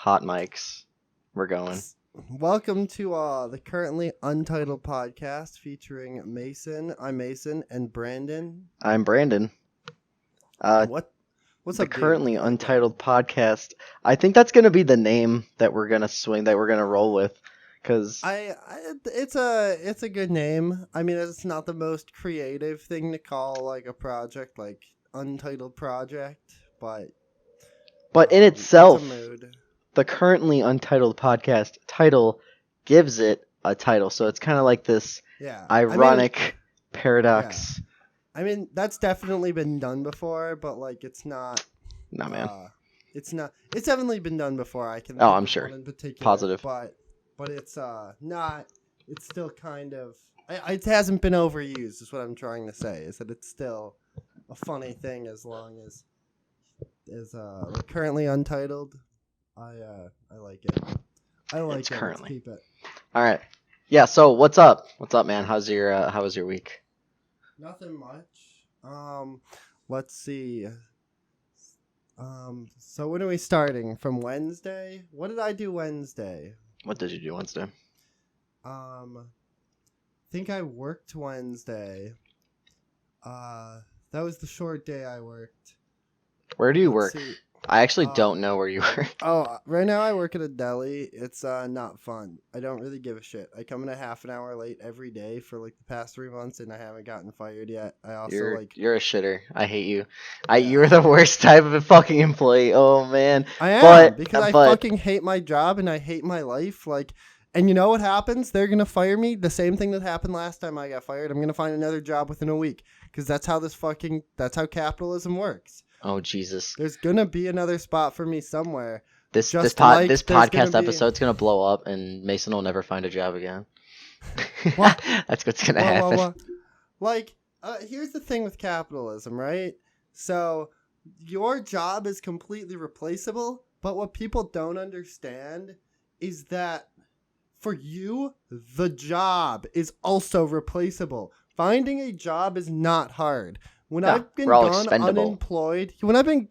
hot mics. We're going. Welcome to the currently untitled podcast featuring Mason. I'm Mason and Brandon. I'm Brandon. What's the up, currently dude? untitled podcast. I think that's gonna be the name that we're gonna swing, that we're gonna roll with, because It's a good name. I mean, it's not the most creative thing to call like a project, like untitled project, but in it's itself, a mood. the currently untitled podcast title gives it a title, so it's kind of like this ironic paradox. I mean, that's definitely been done before, but like it's not. No, man. It's not. It's definitely been done before. I can. Oh, think I'm of sure. one in particular, Positive. But it's not. It's still kind of. It hasn't been overused. Is what I'm trying to say. Is that it's still a funny thing as long as like currently untitled. I like it. I like It's it. currently. Let's keep it. All right. Yeah. So what's up? What's up, man? How was your week? Nothing much. Let's see. So when are we starting? From Wednesday? What did I do Wednesday? What did you do Wednesday? Think I worked Wednesday. That was the short day I worked. Where do you Let's work? see. I actually don't know where you work. Oh, right now I work at a deli. It's not fun. I don't really give a shit. I come in a half an hour late every day for like the past 3 months, and I haven't gotten fired yet. I also You're a shitter. I hate you. Yeah. You're the worst type of a fucking employee. Oh man. I am because I but fucking hate my job and I hate my life. Like, and you know what happens? They're gonna fire me. The same thing that happened last time I got fired. I'm gonna find another job within a week because that's how capitalism works. Oh Jesus. There's gonna be another spot for me somewhere. This Just podcast there's gonna be- episode's gonna blow up and Mason will never find a job again. What? That's what's gonna happen. Like, here's the thing with capitalism, right? So your job is completely replaceable, but what people don't understand is that for you, the job is also replaceable. Finding a job is not hard. When No, I've been we're all gone expendable. unemployed, when I've been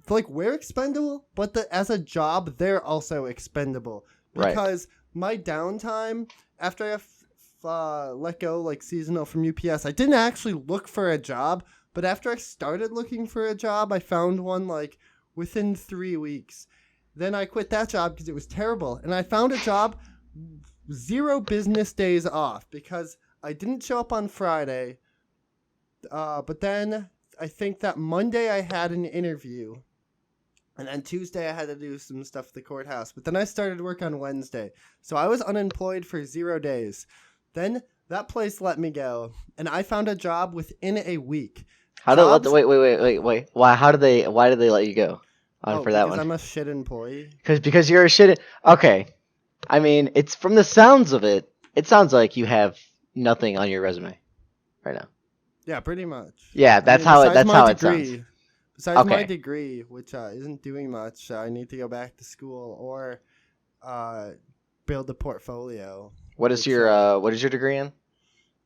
like, we're expendable, but as a job, they're also expendable. Right. Because my downtime after I let go like seasonal from UPS, I didn't actually look for a job, but after I started looking for a job, I found one like within 3 weeks. Then I quit that job because it was terrible, and I found a job 0 business days off because I didn't show up on Friday. But then I think that Monday I had an interview, and then Tuesday I had to do some stuff at the courthouse. But then I started work on Wednesday, so I was unemployed for 0 days. Then that place let me go, and I found a job within a week. Wait. Why did they let you go for that one? Because I'm a shit employee. Because you're a shit. Okay. I mean, it's from the sounds of it. It sounds like you have nothing on your resume right now. Yeah, pretty much. Yeah, that's how it sounds. Besides my degree, which isn't doing much, I need to go back to school or build a portfolio. What is your degree in?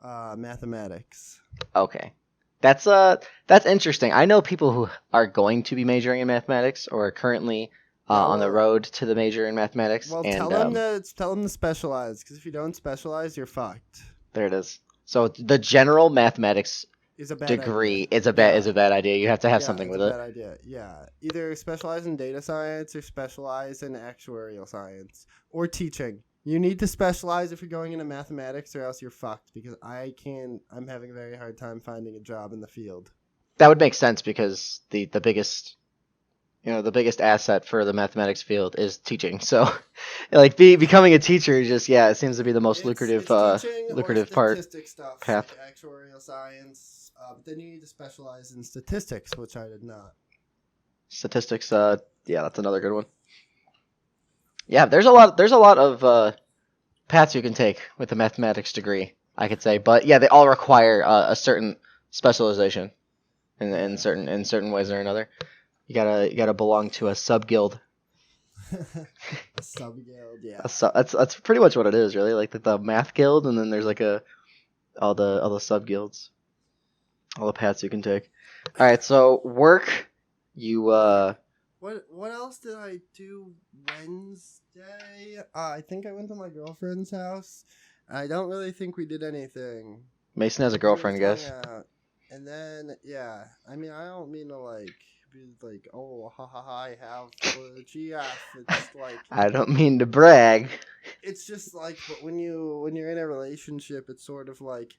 Mathematics. Okay. That's interesting. I know people who are going to be majoring in mathematics or are currently on the road to the major in mathematics. Well, tell them to specialize, because if you don't specialize, you're fucked. There it is. So the general mathematics degree is a bad idea. You have to have something with it. Bad idea. Yeah, either specialize in data science or specialize in actuarial science or teaching. You need to specialize if you're going into mathematics, or else you're fucked. Because I'm having a very hard time finding a job in the field. That would make sense because the biggest asset for the mathematics field is teaching. So, like becoming a teacher it seems to be the most lucrative part. Statistics stuff, path. Like actuarial science, but then you need to specialize in statistics, which I did not. Statistics, that's another good one. Yeah, there's a lot of paths you can take with a mathematics degree, I could say, but yeah, they all require a certain specialization in certain ways or another. You gotta belong to a sub guild. A sub guild, yeah. That's pretty much what it is, really. Like the math guild, and then there's like all the sub guilds, all the paths you can take. All right, so work. You What else did I do Wednesday? I think I went to my girlfriend's house. I don't really think we did anything. Mason has a I think we girlfriend, just guys. hung out. And then yeah, I mean I don't mean to like be like, oh ha ha ha, I have the GF. It's like I don't mean to brag. it's just like, but when you're in a relationship, it's sort of like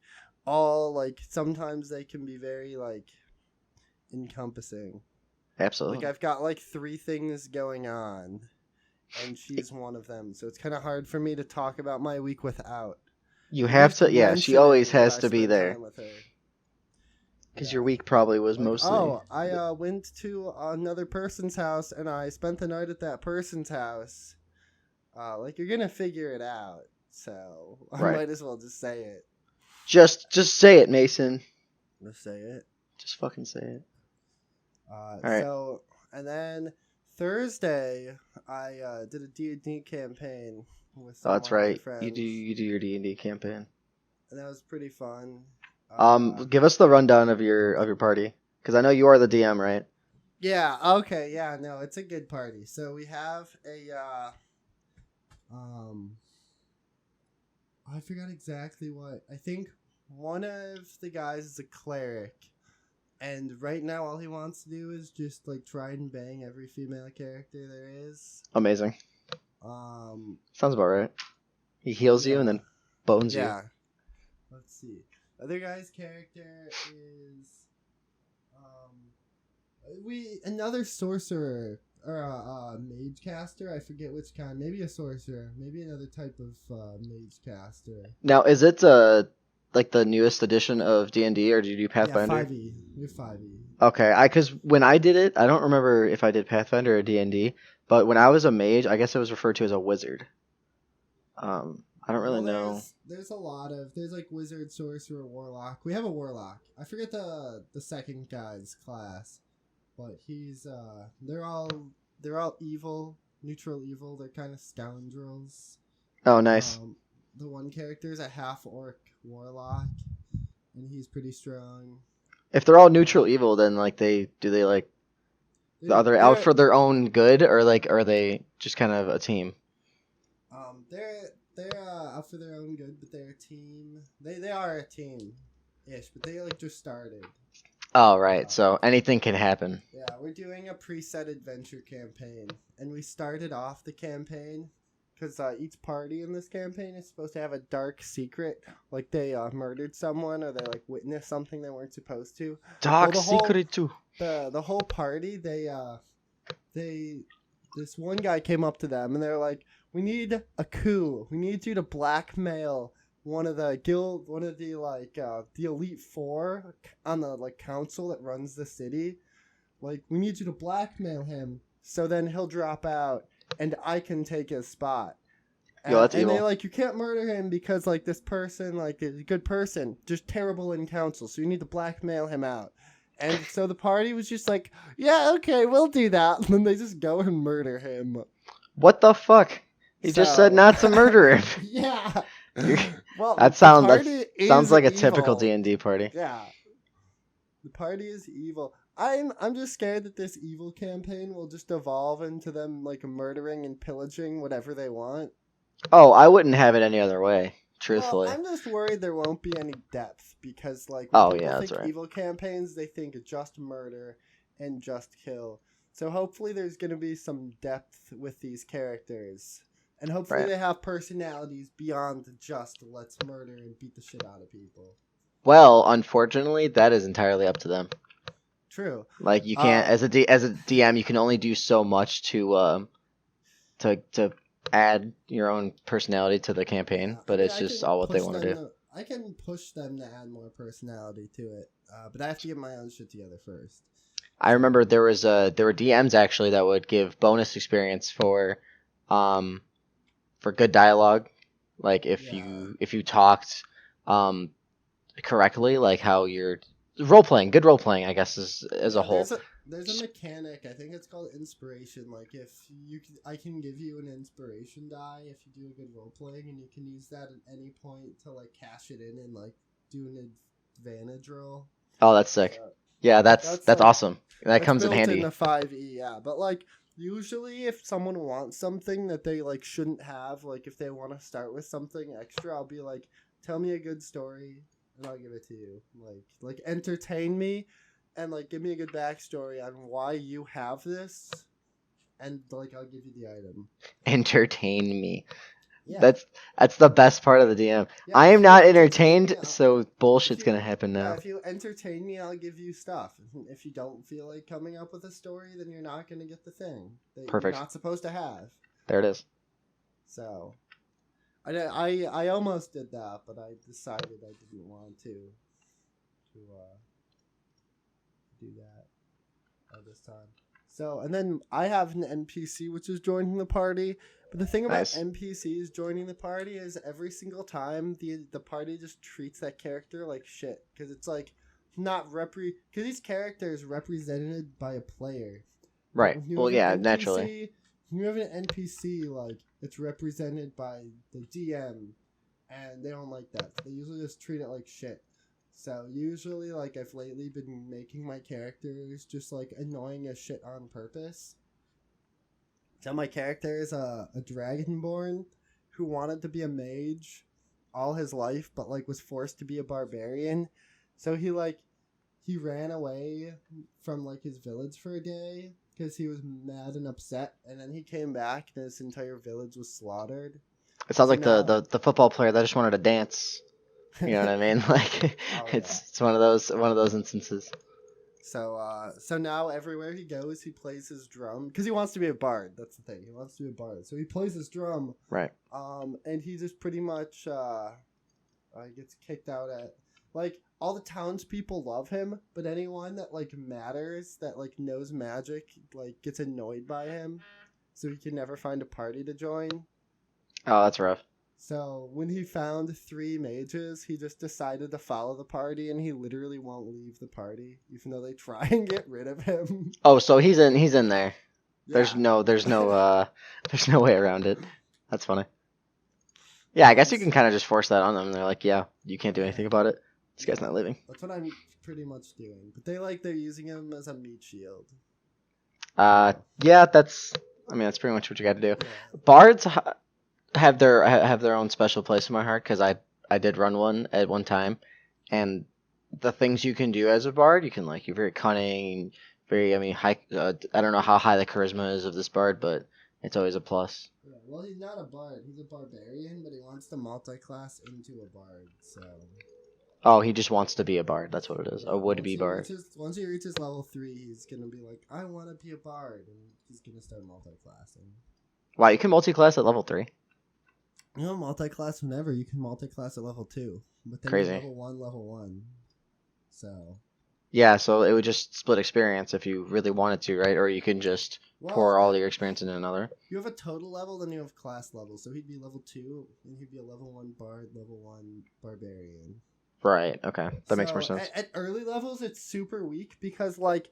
all like sometimes they can be very like encompassing. Like Absolutely. I've got like 3 things going on, and she's one of them. So it's kind of hard for me to talk about my week without You at have least to, yeah, she always mentioning that has I to be spent there. time with her. Because Yeah. your week probably was Like, mostly. I went to another person's house and I spent the night at that person's house. Like you're gonna figure it out, so I Right. might as well just say it. Just say it, Mason. Just say it. Just fucking say it. right. So, and then Thursday, I did a D&D campaign with some Oh, of that's my right. friends. You do your D&D campaign. And that was pretty fun. Give us the rundown of your party, because I know you are the DM, right? Yeah. Okay. Yeah. No, it's a good party. So we have I forgot exactly what. I think one of the guys is a cleric, and right now all he wants to do is just like try and bang every female character there is. Amazing. Sounds about right. He heals you and then bones you. Yeah. Let's see. Other guy's character is another sorcerer or a mage caster. I forget which kind. Maybe a sorcerer. Maybe another type of mage caster. Now, is it like the newest edition of D&D, or do you do Pathfinder? Yeah, 5e. You're 5e. Okay, because when I did it, I don't remember if I did Pathfinder or D&D, but when I was a mage, I guess it was referred to as a wizard. I don't really know. There's a lot of like wizard, sorcerer, warlock. We have a warlock. I forget the second guy's class, but he's they're all evil, neutral evil. They're kind of scoundrels. Oh, nice. The one character is a half orc warlock, and he's pretty strong. If they're all neutral evil, then like are they out for their own good, or like are they just kind of a team? They're out for their own good, but they're a team. They are a team-ish, but they like just started. Oh, right. So anything can happen. Yeah, we're doing a preset adventure campaign, and we started off the campaign because each party in this campaign is supposed to have a dark secret, like they murdered someone or they like witnessed something they weren't supposed to. Dark secret too. The whole party, this one guy came up to them and they're like, "We need a coup. We need you to blackmail one of the the Elite Four on the like council that runs the city. Like, we need you to blackmail him, so then he'll drop out, and I can take his spot." Yo, that's evil. And they like, you can't murder him because like this person like is a good person, just terrible in council. So you need to blackmail him out. And so the party was just like, yeah, okay, we'll do that. And then they just go and murder him. What the fuck? He just said not to murder him. Yeah. Well, that sounds like a typical D&D party. Yeah. The party is evil. I'm just scared that this evil campaign will just evolve into them like murdering and pillaging whatever they want. Oh, I wouldn't have it any other way. Truthfully. Well, I'm just worried there won't be any depth because, like, when people that's think right. Evil campaigns, they think just murder and just kill. So hopefully there's going to be some depth with these characters. And hopefully they have personalities beyond just let's murder and beat the shit out of people. Well, unfortunately, that is entirely up to them. True. Like, you can't, as a DM, you can only do so much to add your own personality to the campaign, but it's just all what they want to do. I can push them to add more personality to it, but I have to get my own shit together first. I remember there were DMs actually that would give bonus experience for good dialogue, like if you talked correctly, like how you're good role playing, I guess as a whole. There's a mechanic, I think it's called inspiration. Like I can give you an inspiration die if you do a good role playing, and you can use that at any point to like cash it in and like do an advantage roll. Oh, that's sick. Yeah, that's like awesome. That that's comes in built handy. into 5e. Yeah, but like usually if someone wants something that they like shouldn't have, like if they want to start with something extra, I'll be like, tell me a good story and I'll give it to you. Like entertain me and like give me a good backstory on why you have this, and like I'll give you the item. Entertain me. Yeah. That's the best part of the DM. Yeah, I if am you not entertain me, entertained, so if bullshit's you gonna happen yeah, now. if you entertain me, I'll give you stuff. If you don't feel like coming up with a story, then you're not going to get the thing that you're Perfect. not supposed to have. There it is. So, I almost did that, but I decided I didn't want to do that at this time. So, and then I have an NPC which is joining the party. But the thing about Nice. NPCs joining the party is every single time the party just treats that character like shit, because it's like not because these characters represented by a player. But Right. when you Well, have an yeah, NPC, naturally. when you have an NPC, like it's represented by the DM, and they don't like that. They usually just treat it like shit. So usually, like I've lately been making my characters just like annoying as shit on purpose. So my character is a dragonborn who wanted to be a mage all his life, but like was forced to be a barbarian. So he ran away from like his village for a day because he was mad and upset, and then he came back and his entire village was slaughtered. It sounds So like now, the football player that just wanted to dance. You know what I mean? Like oh yeah. it's one of those instances. So now everywhere he goes, he plays his drum because he wants to be a bard. That's the thing. He wants to be a bard. So he plays his drum. Right. And he just pretty much gets kicked out at like all the townspeople love him, but anyone that like matters that like knows magic like gets annoyed by him, so he can never find a party to join. Oh, that's rough. So when he found 3 mages, he just decided to follow the party, and he literally won't leave the party, even though they try and get rid of him. Oh, so he's in there. There's Yeah. no there's no way around it. That's funny. Yeah, I guess you can kind of just force that on them. They're like, yeah, you can't do anything about it. This guy's not leaving. That's what I'm pretty much doing. But they're using him as a meat shield. Yeah, that's pretty much what you got to do. Yeah. Bards have their own special place in my heart because I did run one at one time, and the things you can do as a bard, you can like you're very cunning, very high. I don't know how high the charisma is of this bard, but it's always a plus. Yeah, well, he's not a bard. He's a barbarian, but he wants to multi-class into a bard. So. Oh, he just wants to be a bard. That's what it is. Yeah, A would-be bard. Once he reaches level 3, he's gonna be like, I want to be a bard, and he's gonna start multi-classing. Wow, you can multi-class at level 3. You know, multi-class whenever. You can multi-class at level 2. But then Crazy. level 1. So. Yeah, so it would just split experience if you really wanted to, right? Or you can just pour all your experience into another. You have a total level, then you have class level. So he'd be level 2, and he'd be a level 1 bard, level 1 barbarian. Right, okay. That makes more sense. At early levels, it's super weak because, like,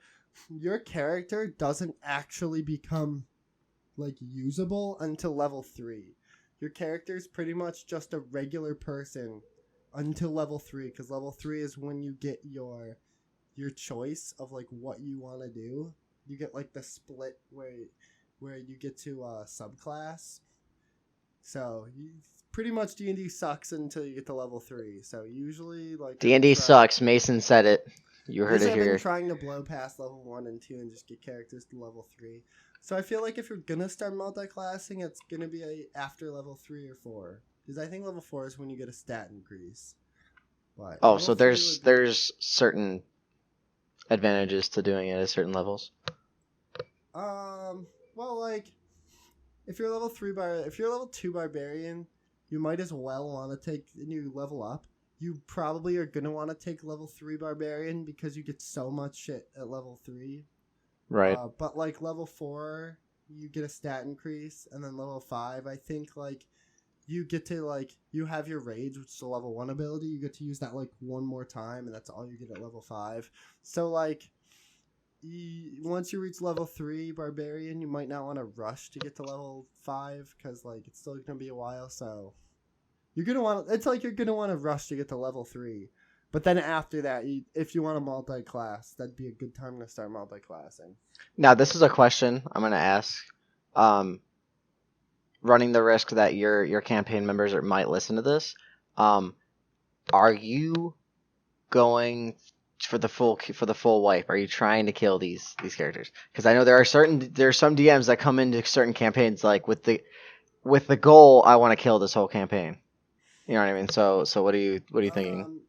your character doesn't actually become, like, usable until level 3. Your character's pretty much just a regular person until level 3, because level 3 is when you get your choice of, like, what you want to do. You get, like, the split where you get to subclass. So, pretty much D&D sucks until you get to level 3. So usually like D&D sucks. Mason said it. You heard it I've here. been trying to blow past level 1 and 2 and just get characters to level 3. So I feel like if you're gonna start multi-classing, it's gonna be after level 3 or 4. Because I think level 4 is when you get a stat increase. But Oh, so there's certain advantages to doing it at certain levels. Well, like if you're level 2 barbarian, you might as well want to take, and you level up, you probably are going to want to take level 3 barbarian because you get so much shit at level 3. Right. But like level 4, you get a stat increase, and then level 5, I think like you get to like, you have your rage, which is a level 1 ability, you get to use that like one more time, and that's all you get at level 5. So like, once you reach level 3 barbarian, you might not want to rush to get to level 5 because like it's still gonna be a while. So you're gonna want to rush to get to level 3. But then after that, if you want a multi-class, that'd be a good time to start multi-classing. Now, this is a question I'm gonna ask. Um, Running the risk that your campaign members might listen to this. Are you going for the full wipe? Are you trying to kill these characters? Because I know there are some DMs that come into certain campaigns like with the goal, I want to kill this whole campaign. You know what I mean? So what are you thinking?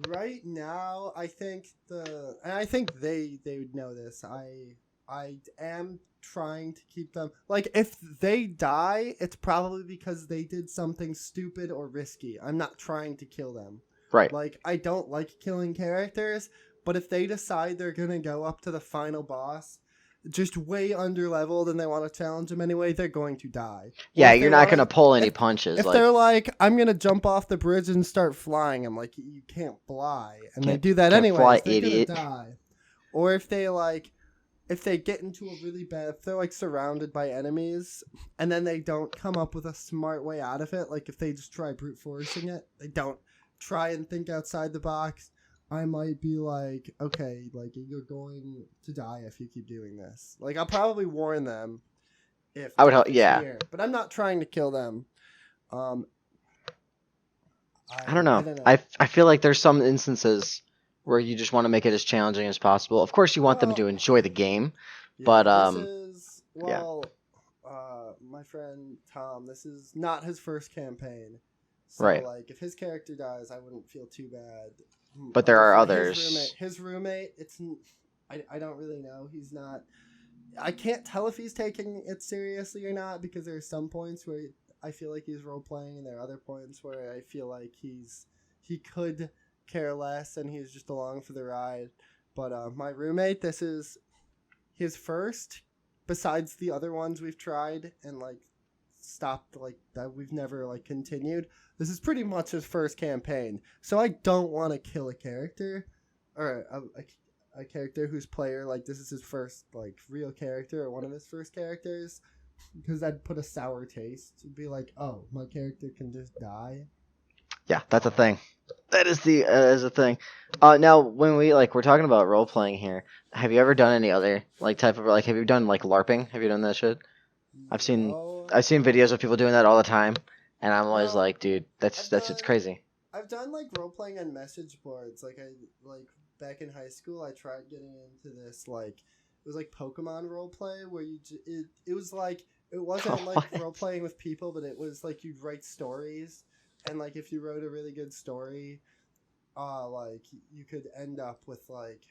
Right now, I think they would know this. I am trying to keep them, like, if they die, it's probably because they did something stupid or risky. I'm not trying to kill them. Right. Like, I don't like killing characters, but if they decide they're gonna go up to the final boss just way under leveled and they want to challenge him anyway, they're going to die. Yeah, you're not going to pull any punches. If they're like, I'm going to jump off the bridge and start flying, I'm like, you can't fly. And they do that anyway. They're going to die. Or if they get into a really bad, if they're like surrounded by enemies and then they don't come up with a smart way out of it, like if they just try brute forcing it, they don't try and think outside the box, I might be like, okay, like, you're going to die if you keep doing this. Like, I'll probably warn them if I would help. Yeah, here, but I'm not trying to kill them. I don't know. I feel like there's some instances where you just want to make it as challenging as possible. Of course, you want them to enjoy the game, yeah, but my friend Tom, this is not his first campaign. So, right. Like, if his character dies, I wouldn't feel too bad. But there are others. His roommate, I don't really know. He's not. I can't tell if he's taking it seriously or not, because there are some points where I feel like he's role playing, and there are other points where I feel like he could care less and he's just along for the ride. But my roommate, this is his first, besides the other ones we've tried and like stopped, like that we've never like continued. This is pretty much his first campaign, so I don't want to kill a character or a character whose player, like, this is his first like real character or one of his first characters, because that'd put a sour taste. It'd be like, oh, my character can just die. Yeah, that's a thing. That is a thing. Now when we're talking about role playing here, have you ever done any other like type of have you done like LARPing? Have you done that shit? I've seen videos of people doing that all the time, and I'm always like, dude, that's it's crazy. I've done like role playing on message boards. Like back in high school, I tried getting into this, like, it was like Pokemon role play where it was like, it wasn't like role playing with people, but it was like you'd write stories, and like if you wrote a really good story, like you could end up with like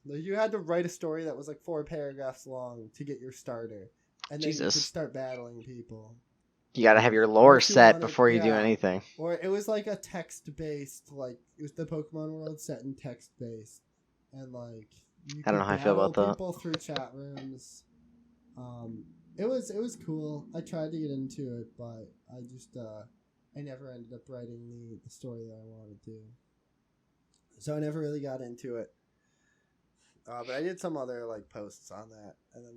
you had to write a story that was like 4 paragraphs long to get your starter, and then you could start battling people. You gotta have your lore set before you do anything. Or it was like a text-based, like, it was the Pokemon world set in text-based. And, like, you I don't know how I feel about that. People through chat rooms. It was cool. I tried to get into it, but I just, I never ended up writing the story that I wanted to. So I never really got into it. But I did some other, like, posts on that. And then,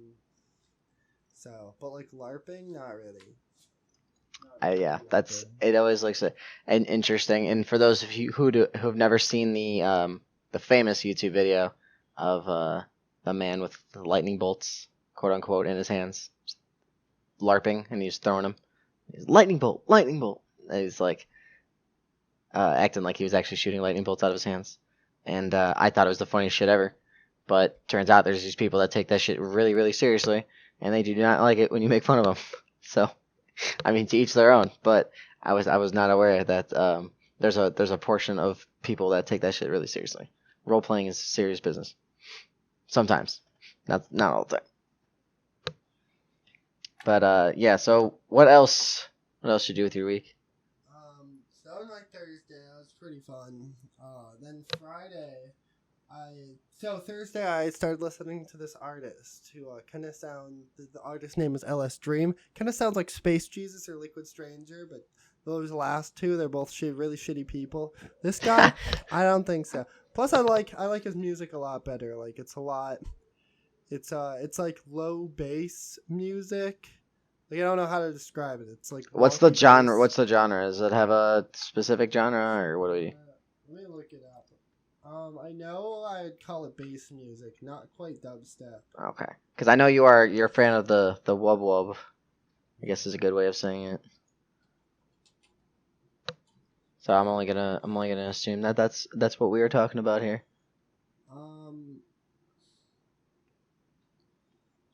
but, like, LARPing, not really. Yeah, that's it. Always looks an interesting. And for those of you who've never seen the famous YouTube video of the man with the lightning bolts, quote unquote, in his hands, LARPing, and he's throwing them. He's lightning bolt, and he's like acting like he was actually shooting lightning bolts out of his hands. And I thought it was the funniest shit ever. But turns out there's these people that take that shit really, really seriously, and they do not like it when you make fun of them. So. I mean, to each their own, but I was not aware that there's a portion of people that take that shit really seriously. Role playing is serious business. Sometimes, not all the time. But yeah. So what else? What else you do with your week? So that was my Thursday. That was pretty fun. Then Friday, Thursday I started listening to this artist who kind of the artist name is LS Dream. Kind of sounds like Space Jesus or Liquid Stranger, but those last two, they're both really shitty people. This guy, I don't think so. Plus, I like his music a lot better. Like, it's like low bass music. Like, I don't know how to describe it. It's like, what's the genre? Does it have a specific genre, or what do we? Let me look it up. I know I'd call it bass music, not quite dubstep. Okay, because I know you're a fan of the wub wub. I guess is a good way of saying it. So I'm only gonna assume that that's what we were talking about here. Um,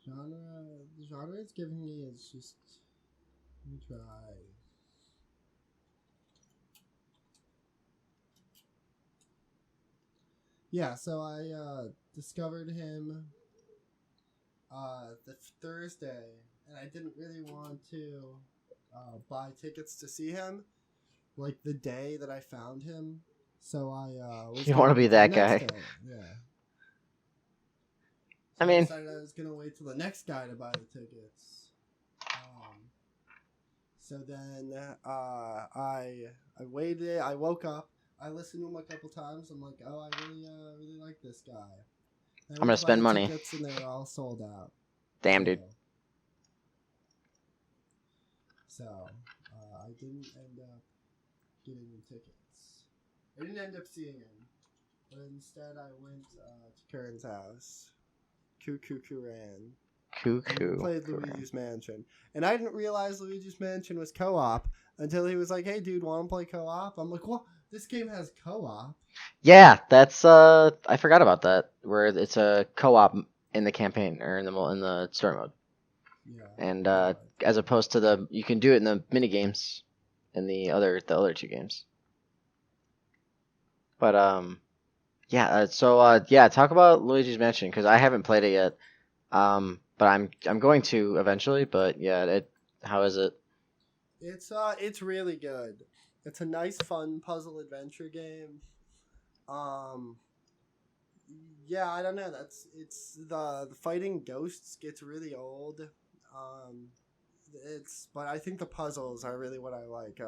the genre it's giving me is just. Let me try. Yeah, so I discovered him the Thursday, and I didn't really want to buy tickets to see him like the day that I found him. So I was You gonna want to be wait till the that next guy? day. Yeah. I So I mean, decided I was gonna wait till the next guy to buy the tickets. So then I waited. I woke up. I listened to him a couple times. I'm like, oh, I really like this guy. And I I'm went gonna to buy spend the money. tickets, and they were all sold out. Damn, dude. So I didn't end up getting the tickets. I didn't end up seeing him, but instead I went to Kern's house. Cuckoo ran. Cuckoo. Played Luigi's Mansion, and I didn't realize Luigi's Mansion was co-op until he was like, "Hey, dude, want to play co-op?" I'm like, "What? This game has co-op?" Yeah, that's I forgot about that. Where it's a co-op in the campaign or in the story mode, Yeah. and as opposed to you can do it in the mini games, in the other two games. But yeah. Yeah, talk about Luigi's Mansion because I haven't played it yet. But I'm going to eventually. But yeah, how is it? It's really good. It's a nice, fun puzzle adventure game. Um, yeah, I don't know. It's the fighting ghosts gets really old. Um, but I think the puzzles are really what I like.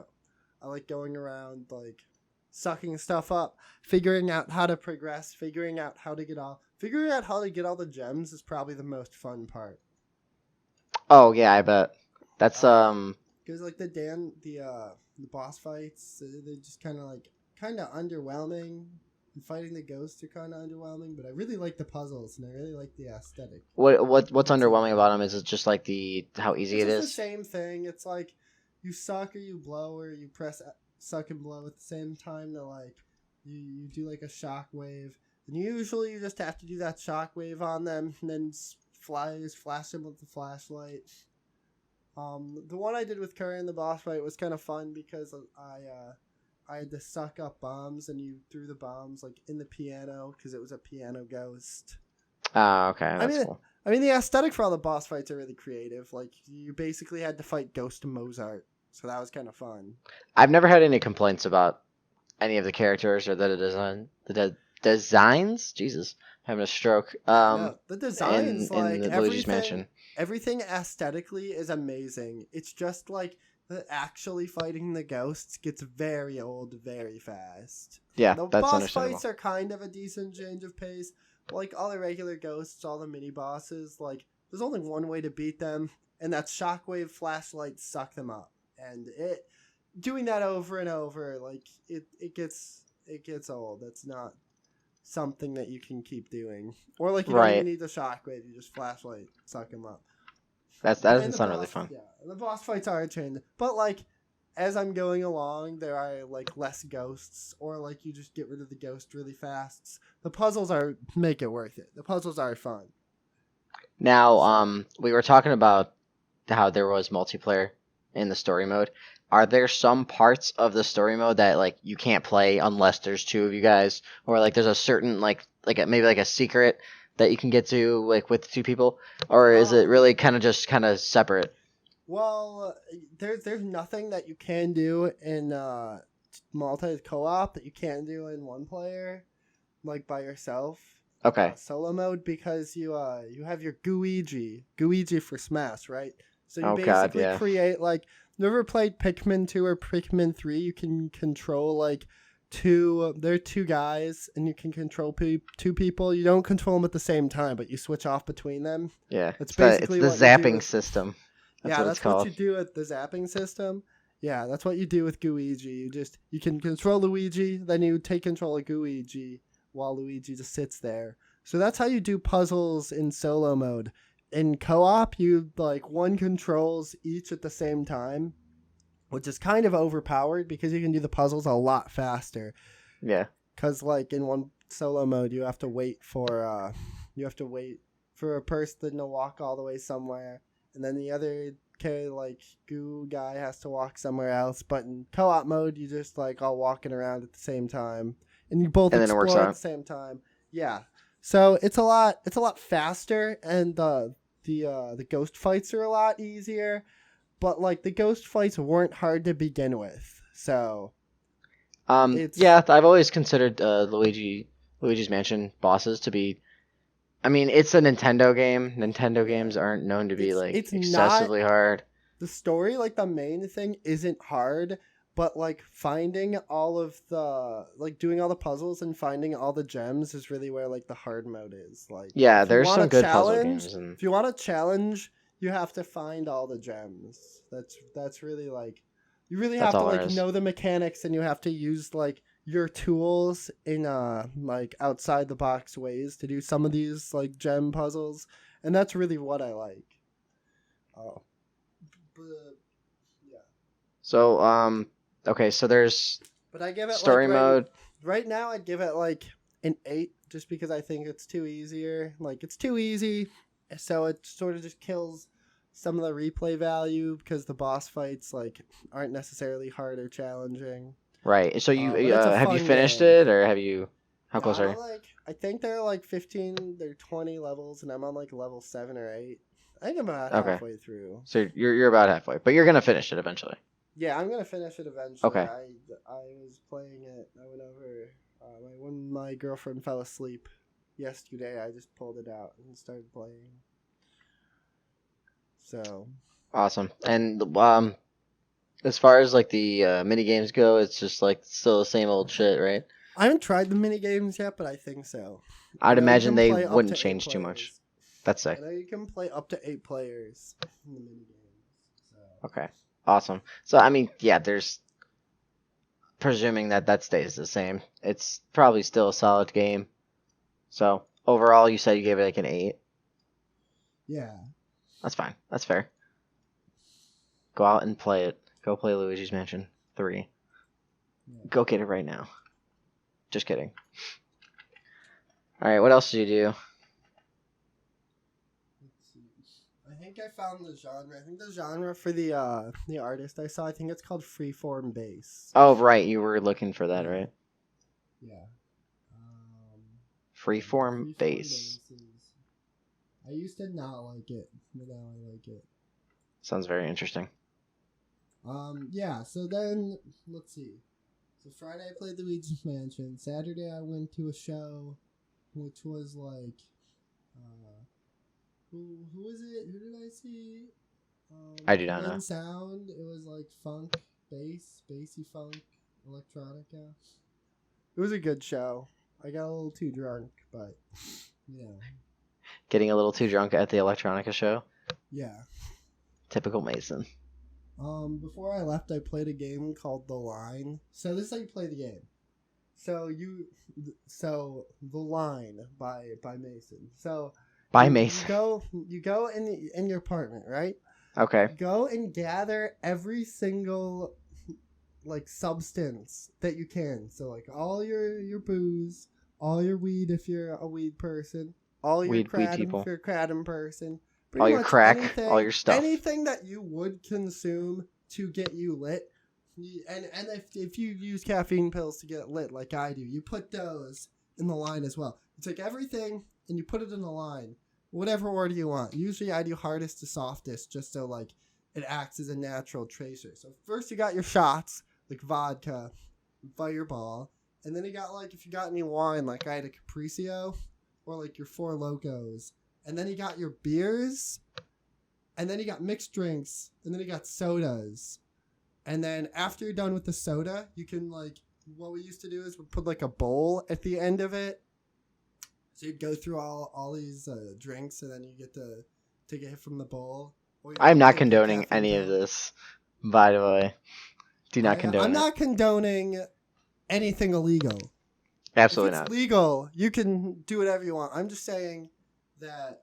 I like going around like sucking stuff up, figuring out how to progress, figuring out how to get all the gems is probably the most fun part. Oh yeah, I bet. That's Because like the boss fights, they're just kind of underwhelming. And fighting the ghosts are kind of underwhelming, but I really like the puzzles and I really like the aesthetic. what's underwhelming about them? Is it just like how easy It's it just the is? same thing. It's like you suck or you blow or you press suck and blow at the same time to like you do like a shock wave. And usually you just have to do that shock wave on them and then flash them with the flashlight. The one I did with Curry in the boss fight was kind of fun because I had to suck up bombs and you threw the bombs like in the piano because it was a piano ghost. Oh, okay, that's cool. I mean, the aesthetic for all the boss fights are really creative. Like, you basically had to fight Ghost Mozart, so that was kind of fun. I've never had any complaints about any of the characters or the designs. Jesus, I'm having a stroke. No, the designs, in the Luigi's Mansion. everything aesthetically is amazing. It's just like actually fighting the ghosts gets very old very fast. Yeah, The that's boss understandable. fights are kind of a decent change of pace. Like all the regular ghosts, all the mini bosses, like there's only one way to beat them, and that's shockwave flashlight suck them up. And doing that over and over, like it gets old. That's not something that you can keep doing. Or like you don't even Right. need the shockwave, you just flashlight suck them up. That And doesn't the sound really boss, fun. yeah, and the boss fights are a chain. But like as I'm going along, there are like less ghosts, or like you just get rid of the ghost really fast. The puzzles make it worth it. The puzzles are fun. Now, we were talking about how there was multiplayer in the story mode. Are there some parts of the story mode that like you can't play unless there's two of you guys, or like there's a certain maybe like a secret that you can get to like with two people, or is it really kind of separate? Well, there's nothing that you can do in multi co-op that you can't do in one player, like by yourself. Okay. Solo mode because you have your Gooigi for Smash, right? So you Oh God, basically yeah. create like you ever played Pikmin 2 or Pikmin 3? You can control like there are two guys and you can control two people. You don't control them at the same time, but you switch off between them. Yeah. That's It's basically the what you do zapping with- system. That's yeah, what that's it's called. what you do with the zapping system. Yeah, that's what you do with Gooigi. You can control Luigi, then you take control of Gooigi while Luigi just sits there. So that's how you do puzzles in solo mode. In co-op, you like one controls each at the same time, which is kind of overpowered because you can do the puzzles a lot faster. Yeah. Because like in one solo mode, you have to wait for a person to walk all the way somewhere, and then the other like goo guy has to walk somewhere else. But in co-op mode, you just like all walking around at the same time, and you both And then it works explore at out. the same time. Yeah, so it's a lot faster, and the ghost fights are a lot easier. But like the ghost fights weren't hard to begin with, so it's Yeah, I've always considered Luigi's Mansion bosses to be. I mean, it's a Nintendo game. Nintendo games aren't known to be like it's not excessively hard. the story, like the main thing isn't hard, but like finding all of the like doing all the puzzles and finding all the gems is really where like the hard mode is. Like Yeah, if you there's want some a good puzzle challenge, games, and if you want a challenge, you have to find all the gems. That's really like you really that's have to all there like is. know the mechanics, and you have to use like your tools in like outside the box ways to do some of these like gem puzzles, and that's really what I like. Oh. But, yeah. So, okay, so there's But I give it story like right, mode. right now. I'd give it like an 8, just because I think it's too easier. Like it's too easy, so it sort of just kills some of the replay value because the boss fights like aren't necessarily hard or challenging. Right. So you But it's a have you fun finished game. it, or have you? How close I'm are on, you? like I think they're like 15, they're 20 levels, and I'm on like level 7 or 8. I think I'm about Okay. halfway through. So you're about halfway, but you're gonna finish it eventually. Yeah, I'm gonna finish it eventually. Okay. I was playing it. I went over when my girlfriend fell asleep yesterday. I just pulled it out and started playing. So Awesome. And as far as like the mini games go, it's just like still the same old shit, right? I haven't tried the mini games yet, but I think so. I'd I know you imagine can they play up wouldn't to 8 change too much. players. That's sick. I know you can play up to 8 players in the mini games. So. Okay. Awesome. So I mean, yeah, there's presuming that stays the same. It's probably still a solid game. So overall, you said you gave it like an 8. Yeah. That's fine. That's fair. Go out and play it. Go play Luigi's Mansion 3. Yeah. Go get it right now. Just kidding. All right, what else did you do? Let's see. I think I found the genre. I think the genre for the artist I saw, I think it's called freeform bass. Oh, right, you were looking for that, right? Yeah. Freeform bass. I used to not like it, but now I like it. Sounds very interesting. Yeah, so then, let's see. So Friday I played Luigi's Mansion. Saturday I went to a show, which was like, who was it? Who did I see? I do not know. In sound, it was like funk, bassy funk, electronica. It was a good show. I got a little too drunk, but, yeah. Getting a little too drunk at the electronica show. Yeah. Typical Mason. Before I left, I played a game called The Line. So this is how you play the game. So The Line by Mason. So By Mason. You go in your apartment, right? Okay. Go and gather every single like substance that you can. So like all your booze, all your weed if you're a weed person, all your Weed kratom people. if you're a kratom person. All your much crack, anything- all your stuff. Anything that you would consume to get you lit. And if you use caffeine pills to get lit like I do, you put those in the line as well. You take everything and you put it in the line. Whatever order you want. Usually I do hardest to softest just so like it acts as a natural tracer. So first you got your shots, like vodka, Fireball, and then you got like if you got any wine, like I had a Capriccio, or like your Four Locos. And then you got your beers, and then you got mixed drinks, and then you got sodas. And then after you're done with the soda, you can like, what we used to do is we put like a bowl at the end of it. So you'd go through all these drinks, and then you get to take a hit from the bowl. I'm not condoning any of this, by the way. Do not condone I'm it. not condoning anything illegal. Absolutely If it's not. legal, you can do whatever you want. I'm just saying that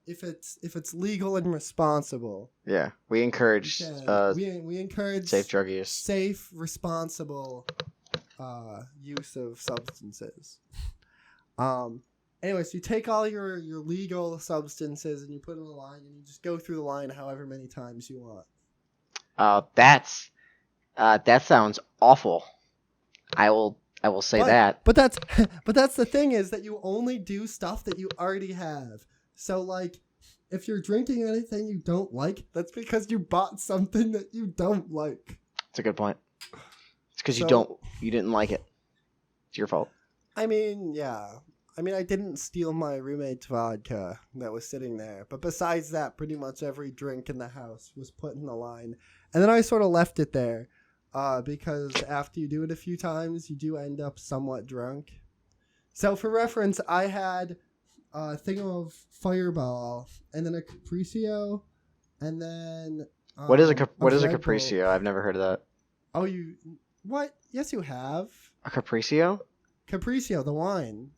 if it's legal and responsible, Yeah, we you encourage can we encourage safe drug use. safe, responsible use of substances. Um. Anyways, you take all your legal substances and you put them in a line, and you just go through the line however many times you want. That sounds awful. I will say that. But that's the thing is that you only do stuff that you already have. So like, if you're drinking anything you don't like, that's because you bought something that you don't like. That's a good point. It's because So- you didn't like it. It's your fault. I mean, yeah. I mean, I didn't steal my roommate's vodka that was sitting there. But besides that, pretty much every drink in the house was put in the line. And then I sort of left it there because after you do it a few times, you do end up somewhat drunk. So for reference, I had a thing of Fireball and then a Capriccio and then... What is a Red Bull. Capriccio? I've never heard of that. Oh, you... What? Yes, you have. A Capriccio? Capriccio, the wine.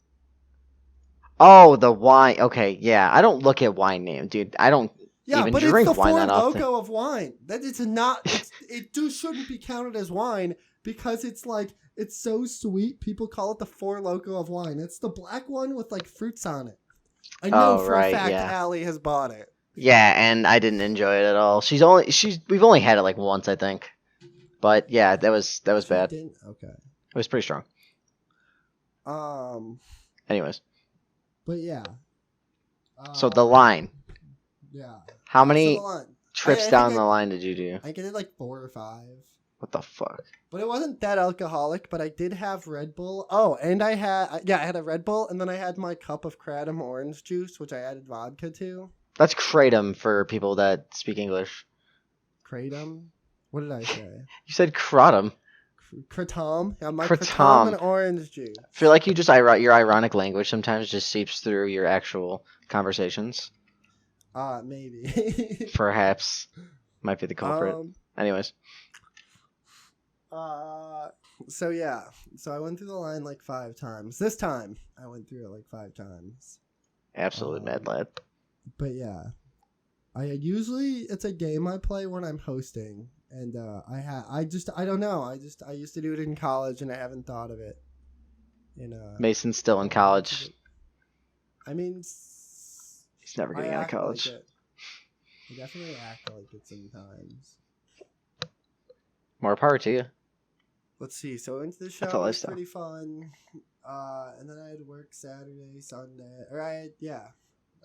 Oh, the wine. Okay, yeah. I don't look at wine name, dude. I don't Yeah, even but drink it's the wine Ford that often. logo of wine. That it's not. Shouldn't be counted as wine because it's like it's so sweet. People call it the Ford logo of wine. It's the black one with like fruits on it. I know Oh, for right, a fact yeah. Allie has bought it. Yeah, and I didn't enjoy it at all. We've only had it like once, I think. But yeah, that was She bad. didn't? Okay. It was pretty strong. Anyways, But yeah. so the line. Yeah. How So many the line. trips I down think the line did you do? I think I did like 4 or 5. What the fuck? But it wasn't that alcoholic, but I did have Red Bull. Oh, and I had a Red Bull, and then I had my cup of Kratom orange juice, which I added vodka to. That's kratom for people that speak English. Kratom? What did I say? You said kratom. Kratom? Yeah, my Kratom. Kratom and orange juice. I feel like your ironic language sometimes just seeps through your actual conversations. Maybe. Perhaps. Might be the culprit. Anyways. So yeah. So I went through the line like 5 times. This time, I went through it like 5 times. Absolute mad lad. But yeah. It's a game I play when I'm hosting. And I don't know. I used to do it in college and I haven't thought of it. Mason's still in college. I mean, He's never getting out of college. Like I definitely act like it sometimes. More power to you. Let's see. So I went to the show. That's a It was lifestyle. pretty fun. And then I had work Saturday, Sunday.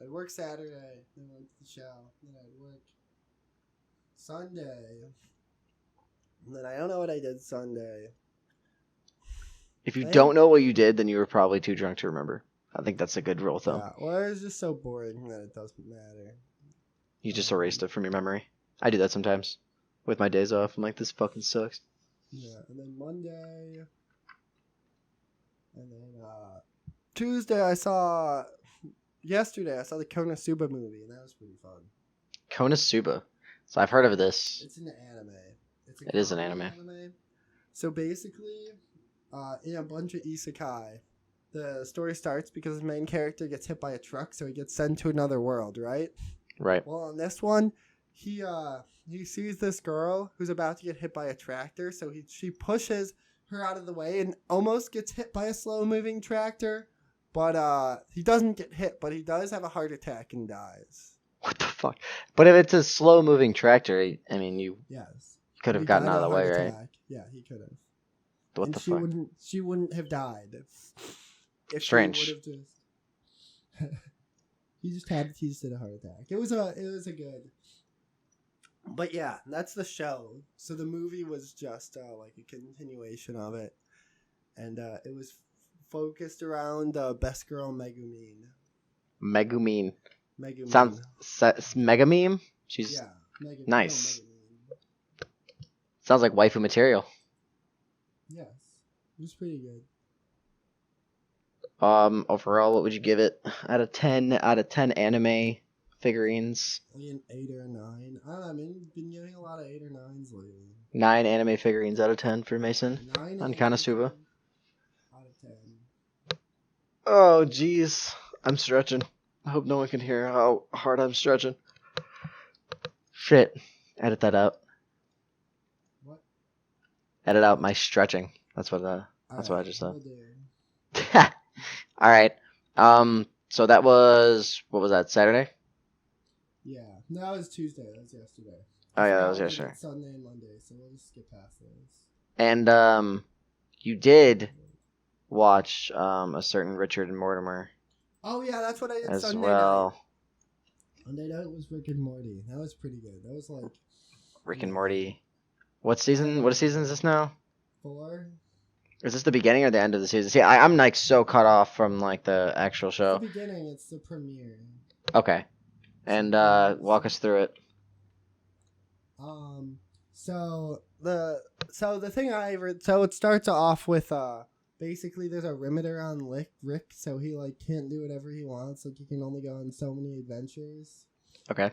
I'd work Saturday. Then went to the show. Then I'd work Sunday. And then I don't know what I did Sunday. If you don't know what you did, then you were probably too drunk to remember. I think that's a good rule of thumb. Yeah, well, it was just so boring that it doesn't matter. You just erased it from your memory. I do that sometimes. With my days off, I'm like, this fucking sucks. Yeah, and then Monday. And then Tuesday yesterday I saw the Konosuba movie, and that was pretty fun. Konosuba. So I've heard of this. It's an anime. It is an comedy anime. So basically, in a bunch of isekai, the story starts because the main character gets hit by a truck, so he gets sent to another world, right? Right. Well, on this one, he sees this girl who's about to get hit by a tractor, so she pushes her out of the way and almost gets hit by a slow-moving tractor, but he doesn't get hit, but he does have a heart attack and dies. What the fuck? But if it's a slow-moving tractor, I mean, you Yes. could have He gotten died out of a the way, heart right? attack. Yeah, he could have. What And the fuck? She wouldn't have died if Strange. She would have just. He just did a heart attack. It was a good. But yeah, that's the show. So the movie was just like a continuation of it, and it was focused around best girl Megumine. Megumine. Megumine. Sounds Megameme? She's Megumine. nice. Megumine. Sounds like waifu material. Yes, it was pretty good. Overall, what would you give it? Out of 10 anime figurines. Maybe an 8 or a 9. I don't know. I've been getting a lot of 8 or 9s lately. 9 anime figurines out of 10 for Mason 9 on anime Konosuba. out of 10. Oh, jeez. I'm stretching. I hope no one can hear how hard I'm stretching. Shit. Edit that out. What? Edit out my stretching. That's what I just said. Will do. All right. So that was, what was that, Saturday? Yeah, no, that was Tuesday. That was yesterday. Oh yeah, that forgot was we yesterday. did Sunday and Monday, so we'll just skip past those. And you did watch a certain Richard and Mortimer Oh yeah, that's what I did as Sunday well. night. Monday night was Rick and Morty. That was pretty good. That was like Rick and Morty. What season is this now? 4. Is this the beginning or the end of the season? See, I'm like so cut off from like the actual It's show. the beginning. It's the premiere. Okay. And walk us through it. So the thing I read, so it starts off with basically there's a limit on Rick, so he like can't do whatever he wants. Like he can only go on so many adventures. Okay.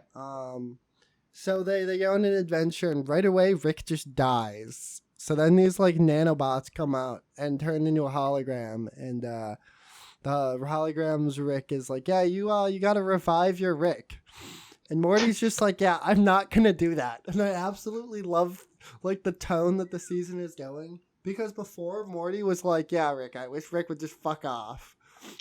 So they go on an adventure and right away Rick just dies. So then these like nanobots come out and turn into a hologram, and the hologram's Rick is like, yeah, you gotta revive your Rick. And Morty's just like, yeah, I'm not gonna do that. And I absolutely love like the tone that the season is going, because before Morty was like, yeah, Rick, I wish Rick would just fuck off.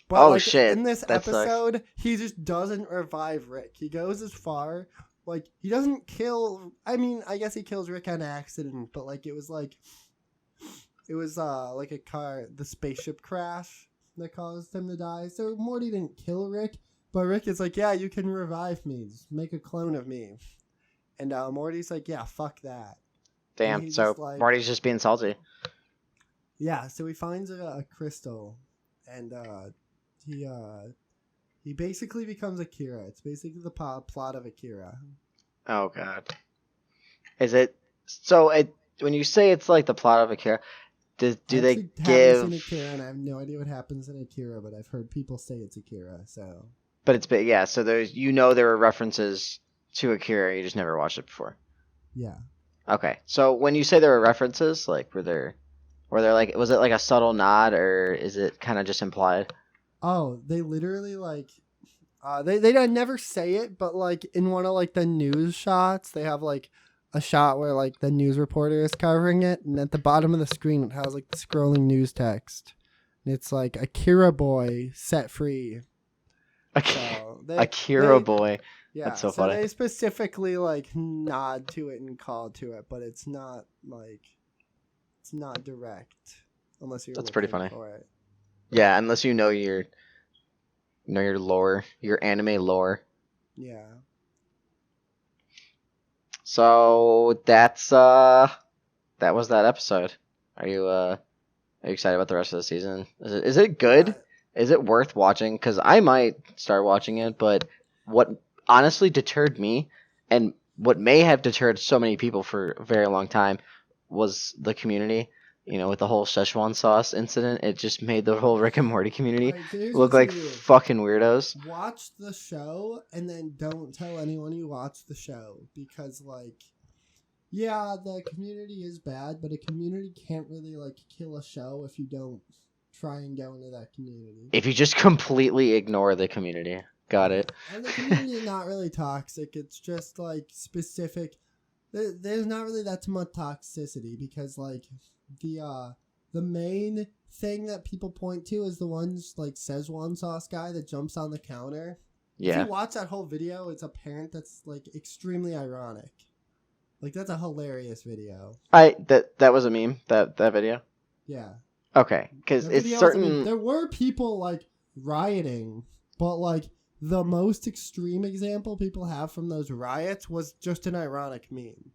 But Oh, like shit. in this That sucks. episode, he just doesn't revive Rick. He goes as far, like he doesn't kill. I mean, I guess he kills Rick on accident, but like it was like a car, the spaceship crash that caused him to die. So Morty didn't kill Rick. But Rick is like, yeah, you can revive me. Just make a clone of me. And Morty's like, yeah, fuck that. Damn. So like, Marty's just being salty. Yeah, so he finds a crystal, and he basically becomes Akira. It's basically the plot of Akira. Oh god. Is it? So when you say it's like the plot of Akira, do they haven't give? Seen Akira, and I have no idea what happens in Akira, but I've heard people say it's Akira. So. But it's big, yeah. So there were references to Akira. You just never watched it before. Yeah. Okay. So when you say there were references, like were there like, was it like a subtle nod, or is it kind of just implied? Oh, they literally like, they never say it, but like in one of like the news shots, they have like a shot where like the news reporter is covering it, and at the bottom of the screen it has like the scrolling news text, and it's like Akira boy set free. So Akira boy. Yeah, that's so funny. They specifically like nod to it and call to it, but it's not direct unless you're. That's pretty funny. For it. Yeah, unless you know your lore, your anime lore. Yeah. So that was that episode. Are you excited about the rest of the season? Is it good? Is it worth watching? Because I might start watching it, but what honestly deterred me, and what may have deterred so many people for a very long time, was the community. You know, with the whole Szechuan sauce incident, it just made the whole Rick and Morty community look like fucking weirdos. Watch the show and then don't tell anyone you watch the show, because like, yeah, the community is bad, but a community can't really like kill a show if you don't try and go into that community. If you just completely ignore the community. Got it. And the community is not really toxic. It's just like specific. There's not really that much toxicity, because like the main thing that people point to is the ones like Szechuan sauce guy that jumps on the counter. Yeah. If you watch that whole video, it's apparent that's like extremely ironic. Like that's a hilarious video. That was a meme, that video? Yeah. Okay, because it's certain. There were people like rioting, but like the most extreme example people have from those riots was just an ironic meme.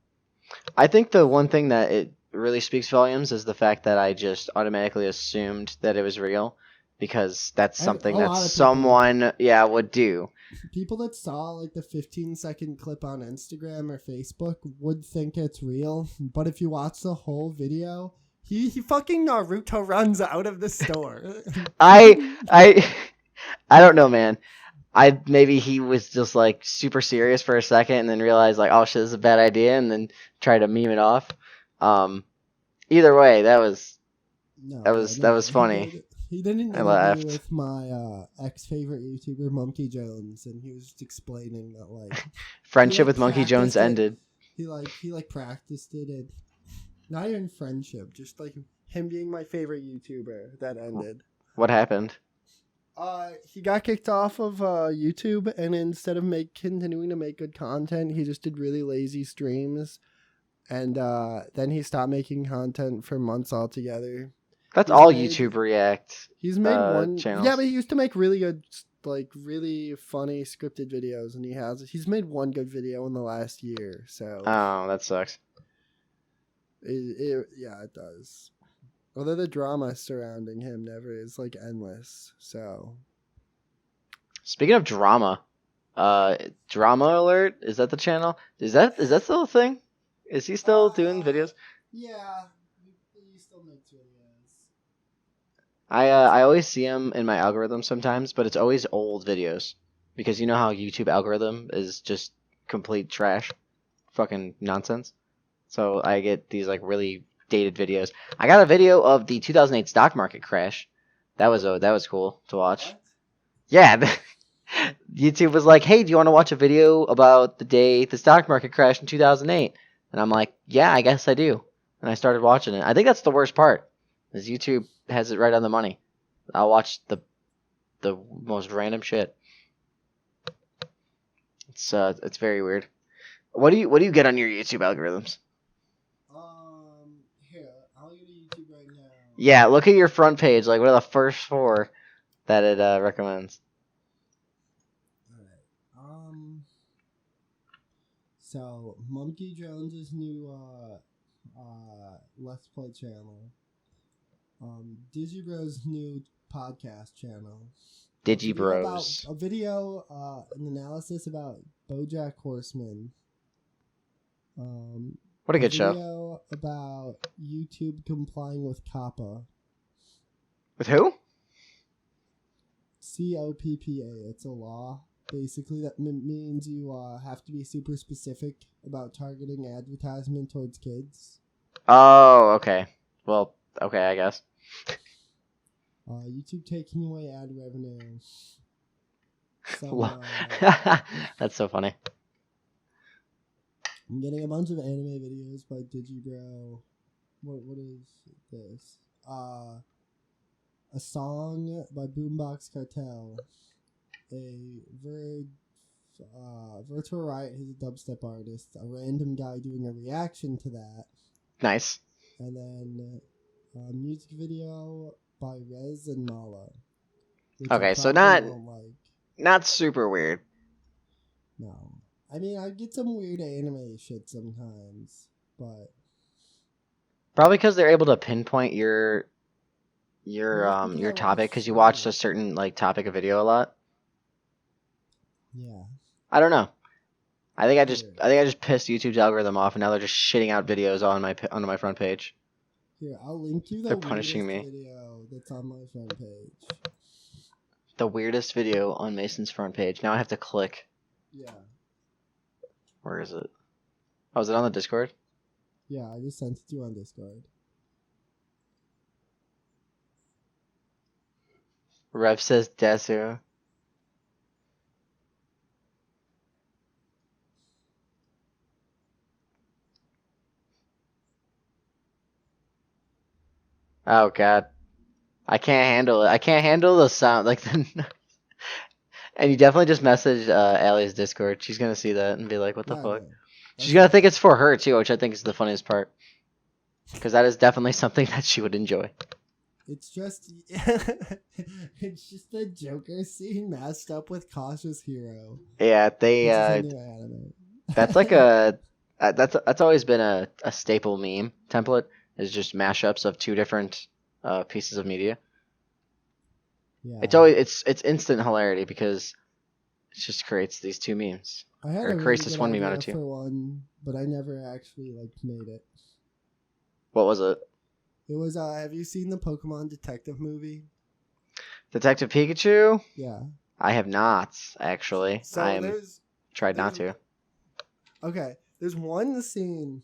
I think the one thing that it really speaks volumes is the fact that I just automatically assumed that it was real, because that's something that someone would do. People that saw like the 15-second clip on Instagram or Facebook would think it's real, but if you watch the whole video, he fucking Naruto runs out of the store. I don't know, man. Maybe he was just like super serious for a second and then realized like, oh shit, this is a bad idea, and then tried to meme it off. Either way, that was funny. He did an I interview laughed. with my ex-favorite YouTuber, Monkey Jones, and he was just explaining that, like... Friendship with Monkey Jones ended. He practiced it, and not even friendship, just, like, him being my favorite YouTuber, that ended. What happened? He got kicked off of YouTube, and instead of continuing to make good content, he just did really lazy streams, and then he stopped making content for months altogether. That's all YouTube React. He's made one channels. Yeah, but he used to make really good, like, really funny scripted videos, and he's made one good video in the last year. So Oh, that sucks. It does. Although the drama surrounding him never is, like, endless. So Speaking of drama, Drama Alert, is that the channel? Is that still a thing? Is he still doing videos? Yeah, he still makes videos. I always see him in my algorithm sometimes, but it's always old videos because you know how YouTube algorithm is just complete trash, fucking nonsense. So I get these like really dated videos. I got a video of the 2008 stock market crash. That was cool to watch. What? Yeah, YouTube was like, "Hey, do you want to watch a video about the day the stock market crashed in 2008?" And I'm like, "Yeah, I guess I do." And I started watching it. I think that's the worst part, is YouTube has it right on the money. I'll watch the most random shit. It's very weird. What do you get on your YouTube algorithms? Here, I'll go to YouTube right now. Yeah, look at your front page. Like, what are the first 4 that it recommends? Alright. So Monkey Jones's new Let's Play channel. Digibro's new podcast channel. Digibros. A video, an analysis about BoJack Horseman. What a good show. Video about YouTube complying with COPPA. With who? COPPA. It's a law. Basically, that means you have to be super specific about targeting advertisement towards kids. Oh, okay. Well, okay, I guess. YouTube taking away ad revenue. That's so funny. I'm getting a bunch of anime videos by Digibro. What is this? A song by Boombox Cartel. A Virtual Riot, who's a dubstep artist. A random guy doing a reaction to that. Nice. And then a music video by Rez and Nala. Okay, so not super weird. No. I mean, I get some weird anime shit sometimes, but probably because they're able to pinpoint your topic because you watched a certain like topic of video a lot. Yeah. I don't know. I think I just pissed YouTube's algorithm off, and now they're just shitting out videos onto my front page. Here, I'll link you They're punishing me. Video that's on my front page. The weirdest video on Mason's front page. Now I have to click. Yeah. Where is it? Oh, is it on the Discord? Yeah, I just sent it to you on Discord. Rev says Desu. Oh god. I can't handle it. I can't handle the sound like the and you definitely just message Allie's Discord. She's gonna see that and be like, what the fuck? No. She's gonna think it's for her too, which I think is the funniest part. Because that is definitely something that she would enjoy. It's just the Joker scene mashed up with Cautious Hero. Yeah, that's like that's always been a staple meme template, is just mashups of 2 different pieces of media. Yeah. It's instant hilarity because it just creates these 2 memes. I had Or a creates really this good one meme out idea of 2. for one, but I never actually made it. What was it? It was have you seen the Pokemon Detective movie? Detective Pikachu? Yeah. I have not, actually. So there's not to. Okay, there's one scene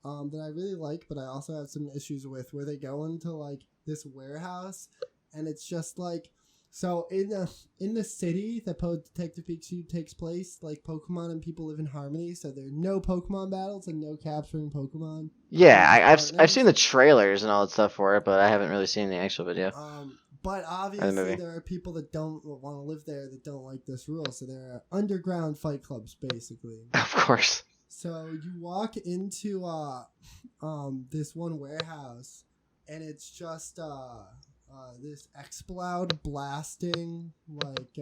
that I really like, but I also have some issues with, where they go into like this warehouse and it's just like, so in the city that Detective Pikachu takes place, like Pokemon and people live in harmony, so there are no Pokemon battles and no capturing Pokemon. Yeah, They're just I've seen the partners. trailers and all that stuff for it, but I haven't really seen the actual video But or the obviously movie. there are people that don't want to live there that don't like this rule, so there are underground fight clubs basically. Of course. So you walk into this one warehouse, and it's just this Exploud blasting like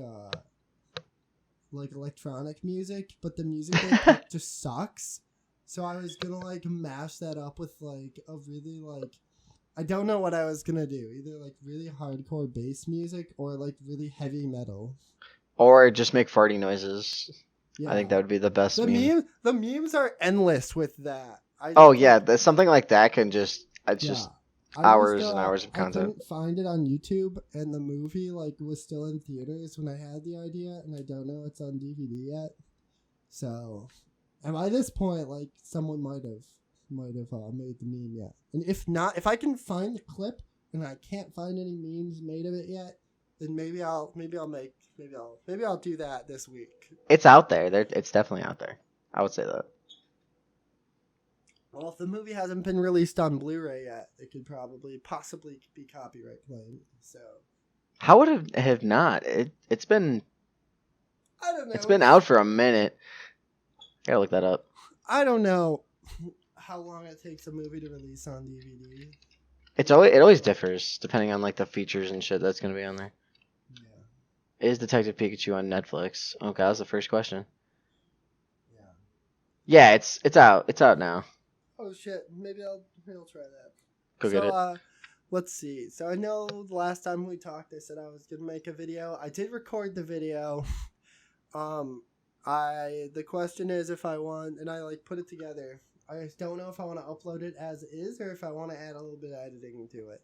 electronic music, but the music they pick just sucks. So I was gonna like mash that up with like a really like, I don't know what I was gonna do, either like really hardcore bass music or like really heavy metal. Or just make farting noises. Yeah. I think that would be the best meme. The memes are endless with that. Oh yeah, something like that can just Yeah. hours and hours of I content. couldn't find it on YouTube, and the movie like was still in theaters when I had the idea, and I don't know it's on DVD yet. So, and by this point, like someone might have made the meme yet. And if not, if I can find the clip and I can't find any memes made of it yet, then maybe I'll do that this week. It's out there. It's definitely out there. I would say that. Well, if the movie hasn't been released on Blu-ray yet, it could possibly be copyright claimed. So How would it have not? It's been I don't know. It's been out for a minute. Gotta look that up. I don't know how long it takes a movie to release on DVD. It always differs depending on like the features and shit that's gonna be on there. Yeah. Is Detective Pikachu on Netflix? Okay, that was the first question. Yeah. Yeah, it's out. It's out now. Oh shit! Maybe I'll try that. Go get it. Let's see. So I know the last time we talked, I said I was gonna make a video. I did record the video. The question is if I want, and I like put it together. I just don't know if I want to upload it as is or if I want to add a little bit of editing to it.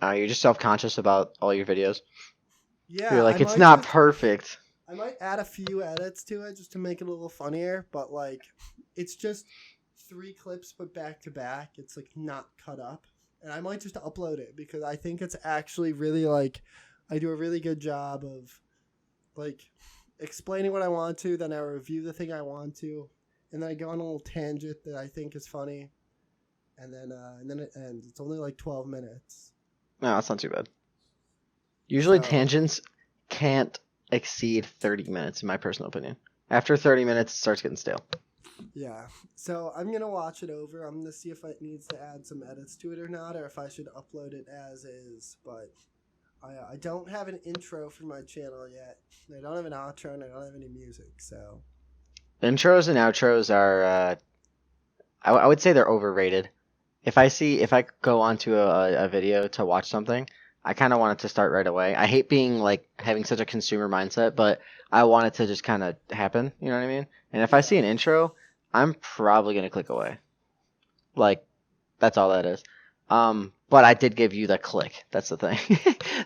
You're just self-conscious about all your videos. Yeah, You're like, it's not perfect. I might add a few edits to it just to make it a little funnier, but like, it's just 3 clips put back to back. It's like not cut up, and I might just upload it because I think it's actually really like, I do a really good job of like explaining what I want to, then I review the thing I want to, and then I go on a little tangent that I think is funny, and then it ends. It's only like 12 minutes. No, that's not too bad. Usually So- tangents can't exceed 30 minutes, in my personal opinion. After 30 minutes, it starts getting stale. Yeah, so I'm going to watch it over. I'm going to see if it needs to add some edits to it or not, or if I should upload it as is, but I don't have an intro for my channel yet. I don't have an outro, and I don't have any music, so... Intros and outros are, I would say they're overrated. If I go onto a video to watch something, I kind of want it to start right away. I hate being like having such a consumer mindset, but I want it to just kind of happen. You know what I mean? And if I see an intro, I'm probably gonna click away. Like, that's all that is. But I did give you the click. That's the thing.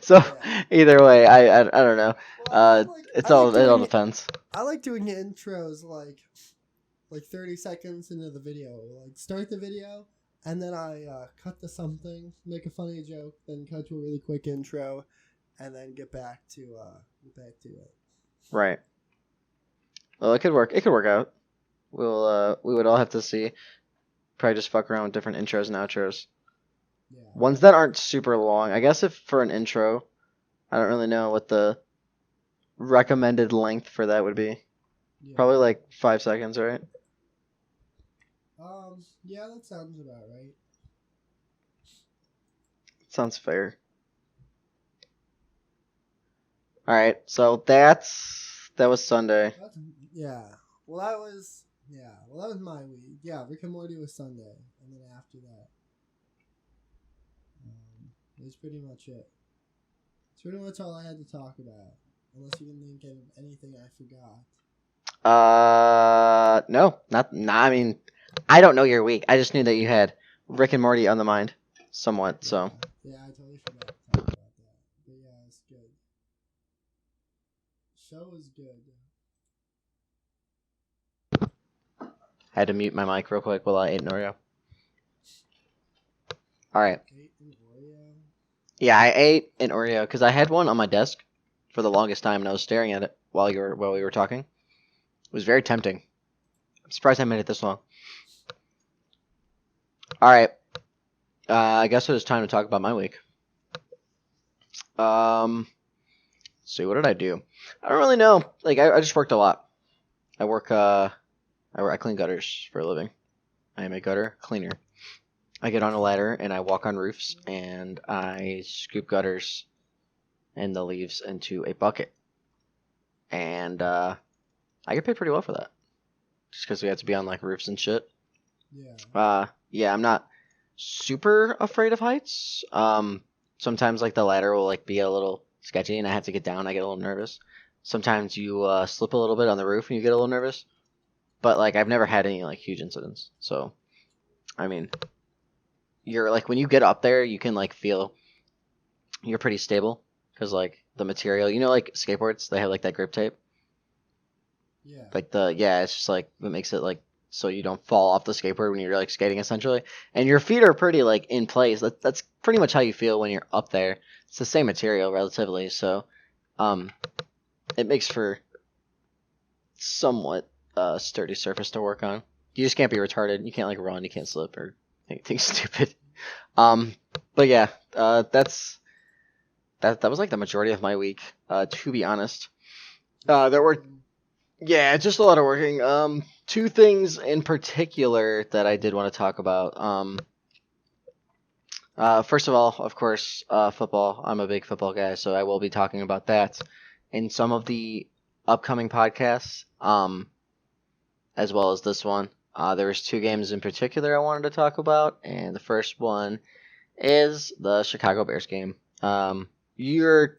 So Yeah. either way, I don't know. Well, It all depends. I like doing intros like 30 seconds into the video. Like, start the video, and then I cut to something, make a funny joke, then cut to a really quick intro, and then get back to it. Right. Well, it could work. It could work out. We would all have to see. Probably just fuck around with different intros and outros. Yeah. Ones that aren't super long. I guess if for an intro, I don't really know what the recommended length for that would be. Yeah. Probably like 5 seconds, right? Yeah, that sounds about right. Sounds fair. All right, so that was Sunday. Well, that was my week. Yeah, Rick and Morty was Sunday, and then after that, it was pretty much it. It's pretty much all I had to talk about, unless you can think of anything I forgot. No, not. I mean, I don't know your week. I just knew that you had Rick and Morty on the mind, somewhat. So. Yeah, I totally forgot to talk about that. But yeah, it's good. Show is good. I had to mute my mic real quick while I ate an Oreo. All right. Ate an Oreo? Yeah, I ate an Oreo because I had one on my desk for the longest time, and I was staring at it while we were talking. It was very tempting. I'm surprised I made it this long. All right, I guess it is time to talk about my week. Let's see, what did I do? I don't really know. Like, I just worked a lot. I work. I clean gutters for a living. I am a gutter cleaner. I get on a ladder and I walk on roofs and I scoop gutters and the leaves into a bucket. And I get paid pretty well for that, just because we have to be on like roofs and shit. Yeah, I'm not super afraid of heights. Sometimes like the ladder will like be a little sketchy and I have to get down. I get a little nervous. Sometimes you slip a little bit on the roof and you get a little nervous. But like I've never had any like huge incidents. So, I mean, you're like when you get up there, you can like feel you're pretty stable because like the material, like skateboards, they have like that grip tape. Yeah. Like it's just like it makes it like so you don't fall off the skateboard when you're like skating essentially, and your feet are pretty like in place. That's pretty much how you feel when you're up there. It's the same material relatively, so it makes for somewhat sturdy surface to work on. You just can't be retarded. You can't like run. You can't slip or anything stupid. But yeah, that was like the majority of my week. To be honest, there were just a lot of working. Two things in particular that I did want to talk about. First of all, of course, football. I'm a big football guy, so I will be talking about that in some of the upcoming podcasts, as well as this one. There was two games in particular I wanted to talk about, and the first one is the Chicago Bears game. You're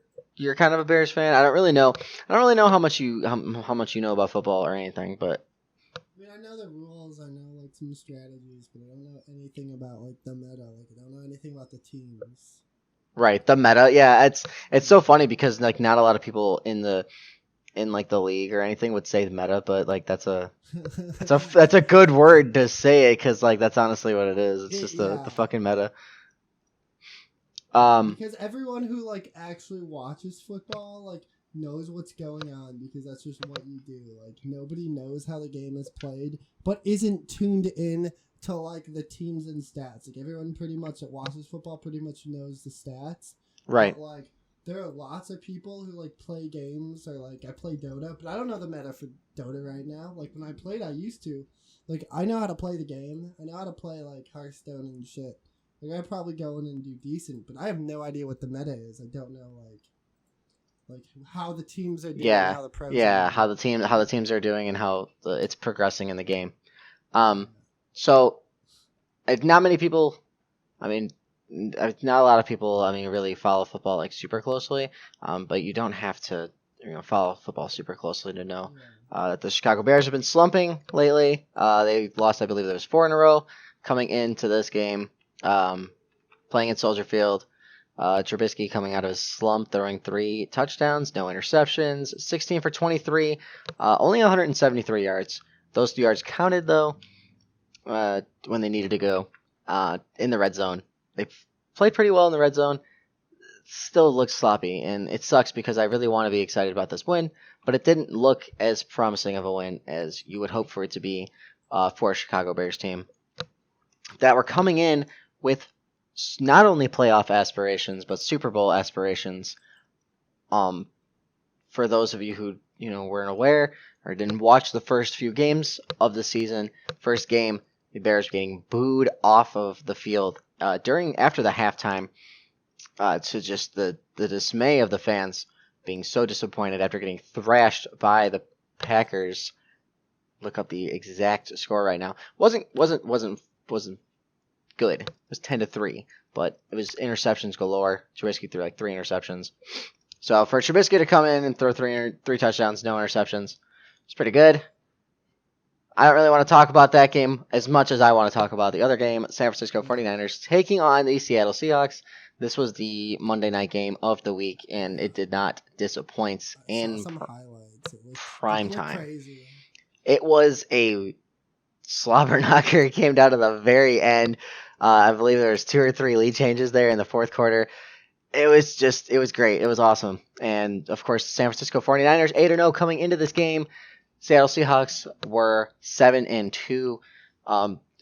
kind of a Bears fan. I don't really know how much how much you know about football or anything, but I mean, I know the rules. I know like some strategies, but I don't know anything about like the meta. Like I don't know anything about the teams. right, the meta. Yeah, it's so funny because like not a lot of people in like the league or anything would say the meta, but like that's a good word to say it because like that's honestly what it is. It's just the fucking meta. Because everyone who like actually watches football like knows what's going on because that's just what you do. Like nobody knows how the game is played, but isn't tuned in to like the teams and stats. Like everyone pretty much that watches football pretty much knows the stats. Right. But like there are lots of people who like play games or like I play Dota, but I don't know the meta for Dota right now. Like when I played, I used to. Like I know how to play the game. I know how to play like Hearthstone and shit. Like I'd probably go in and do decent, but I have no idea what the meta is. I don't know like how the teams are doing, how the pros are doing. How the teams are doing and how it's progressing in the game. So not many people. I mean, not a lot of people. I mean, really follow football like super closely. But you don't have to follow football super closely to know that the Chicago Bears have been slumping lately. They lost, I believe, there was 4 in a row coming into this game. Playing at Soldier Field, Trubisky coming out of his slump, throwing 3 touchdowns, no interceptions, 16 for 23, only 173 yards. Those 2 yards counted though when they needed to go in the red zone. They played pretty well in the red zone. Still looks sloppy, and it sucks because I really want to be excited about this win, but it didn't look as promising of a win as you would hope for it to be for a Chicago Bears team that were coming in with not only playoff aspirations but Super Bowl aspirations. For those of you who weren't aware or didn't watch the first few games of the season, first game the Bears were getting booed off of the field after the halftime, to just the dismay of the fans being so disappointed after getting thrashed by the Packers. Look up the exact score right now. Wasn't good. It was 10-3, but it was interceptions galore. Trubisky threw like 3 interceptions. So for Trubisky to come in and throw three touchdowns, no interceptions, it's pretty good. I don't really want to talk about that game as much as I want to talk about the other game, San Francisco 49ers taking on the Seattle Seahawks. This was the Monday night game of the week, and it did not disappoint in some highlights. Prime time. Crazy. It was a slobber knocker. It came down to the very end. I believe there was 2 or 3 lead changes there in the fourth quarter. it was great. It was awesome. And of course, San Francisco 49ers 8-0 coming into this game. Seattle Seahawks were 7-2.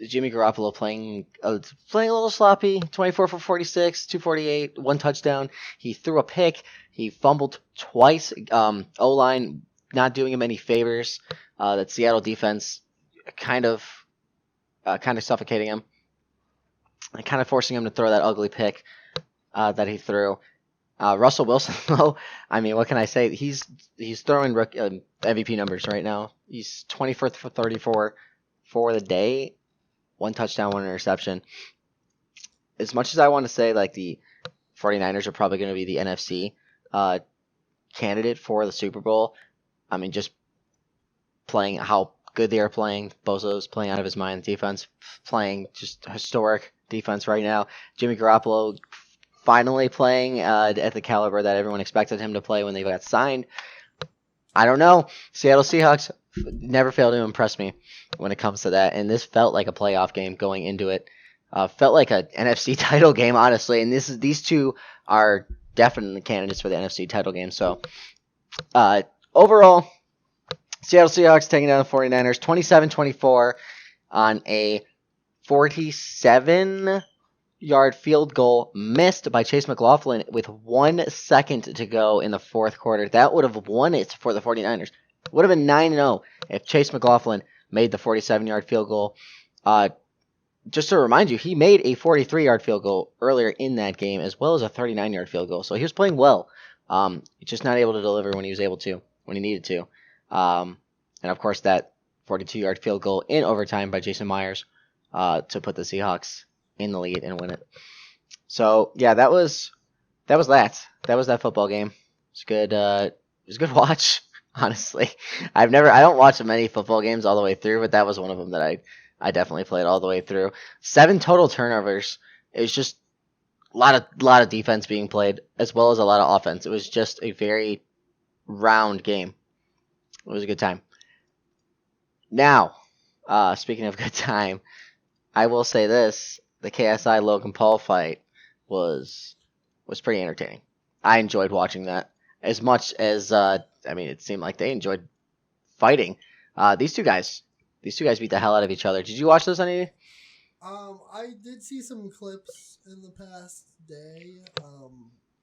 Jimmy Garoppolo playing a little sloppy, 24 for 46, 248, one touchdown. He threw a pick. He fumbled twice. O-line not doing him any favors. That Seattle defense kind of suffocating him and kind of forcing him to throw that ugly pick that he threw. Russell Wilson, though, I mean, what can I say? He's throwing MVP numbers right now. He's 24th for 34 for the day, one touchdown, one interception. As much as I want to say, like, the 49ers are probably going to be the NFC candidate for the Super Bowl, I mean, just playing how good they are playing. Bozo's playing out of his mind. Defense playing just historic defense right now. Jimmy Garoppolo finally playing at the caliber that everyone expected him to play when they got signed. I don't know. Seattle Seahawks never fail to impress me when it comes to that, and this felt like a playoff game going into it. Felt like an NFC title game, honestly, and these two are definitely candidates for the NFC title game. So, overall, Seattle Seahawks taking down the 49ers 27-24 on a 47-yard field goal missed by Chase McLaughlin with 1 second to go in the fourth quarter. That would have won it for the 49ers. Would have been 9-0 if Chase McLaughlin made the 47-yard field goal. Just to remind you, he made a 43-yard field goal earlier in that game as well as a 39-yard field goal. So he was playing well. Just not able to deliver when he needed to. And of course, that 42-yard field goal in overtime by Jason Myers to put the Seahawks in the lead and win it. So yeah, that was that football game. It's good. It was a good watch. Honestly, I don't watch many football games all the way through, but that was one of them that I definitely played all the way through. 7 total turnovers. It was just a lot of defense being played as well as a lot of offense. It was just a very round game. It was a good time. Now, speaking of good time, I will say this: the KSI Logan Paul fight was pretty entertaining. I enjoyed watching that as much as it seemed like they enjoyed fighting. These two guys beat the hell out of each other. Did you watch this, any? I did see some clips in the past day.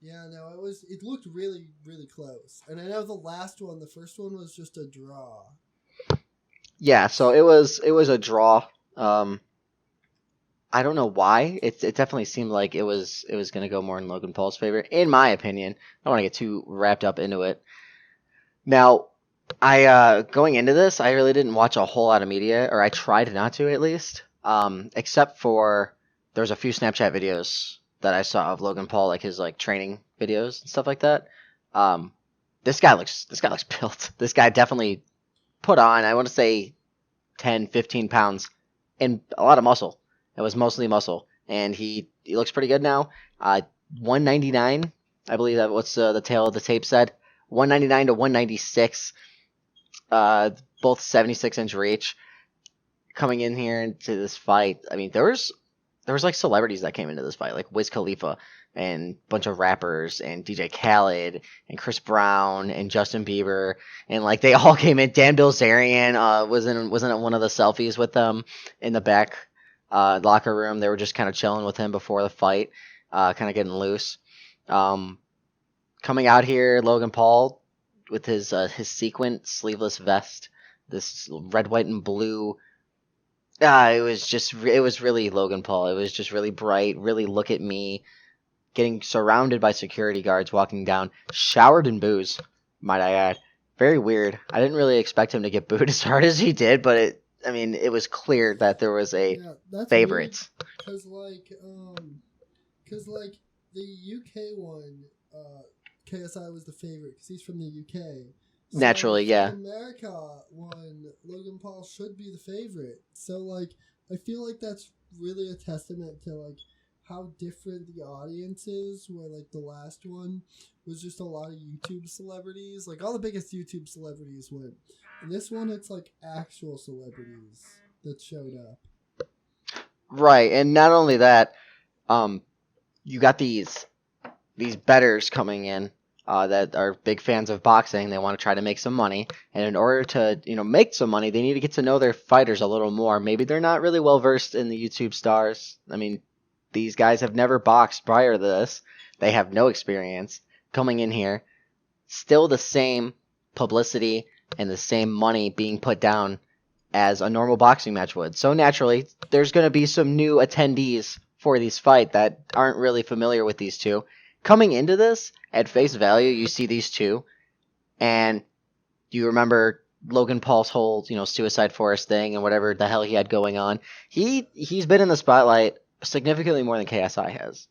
Yeah, no, it looked really, really close. And I know the first one was just a draw. Yeah, so it was a draw. I don't know why. It definitely seemed like it was going to go more in Logan Paul's favor, in my opinion. I don't want to get too wrapped up into it. Now, I going into this, I really didn't watch a whole lot of media, or I tried not to at least. Except for there's a few Snapchat videos that I saw of Logan Paul, like his training videos and stuff like that. This guy looks built. This guy definitely put on, I want to say, 10, 15 pounds and a lot of muscle. It was mostly muscle, and he looks pretty good now. 199, I believe that what's the tail of the tape said. 199 to 196, both 76-inch reach. Coming in here into this fight, I mean, there was like celebrities that came into this fight, like Wiz Khalifa and a bunch of rappers and DJ Khaled and Chris Brown and Justin Bieber, and like they all came in. Dan Bilzerian wasn't in one of the selfies with them in the back locker room. They were just kind of chilling with him before the fight, kind of getting loose. Coming out here, Logan Paul with his sequin sleeveless vest, this red, white, and blue. It was really Logan Paul. It was just really bright, really look at me, getting surrounded by security guards walking down, showered in booze, might I add. Very weird. I didn't really expect him to get booed as hard as he did, but it was clear that there was a favorite. Because the UK one, KSI was the favorite because he's from the UK. So naturally, yeah. America one, Logan Paul should be the favorite. So I feel like that's really a testament to how different the audience is. Where the last one was just a lot of YouTube celebrities. All the biggest YouTube celebrities went. And this one, it's actual celebrities that showed up. Right, and not only that, you got these these bettors coming in that are big fans of boxing. They want to try to make some money, and in order to make some money, they need to get to know their fighters a little more. Maybe they're not really well versed in the YouTube stars. I mean, these guys have never boxed prior to this. They have no experience coming in here. Still the same publicity and the same money being put down as a normal boxing match would. So naturally, there's going to be some new attendees for these fights that aren't really familiar with these two. Coming into this, at face value, you see these two, and you remember Logan Paul's whole, Suicide Forest thing and whatever the hell he had going on. He's been in the spotlight significantly more than KSI has.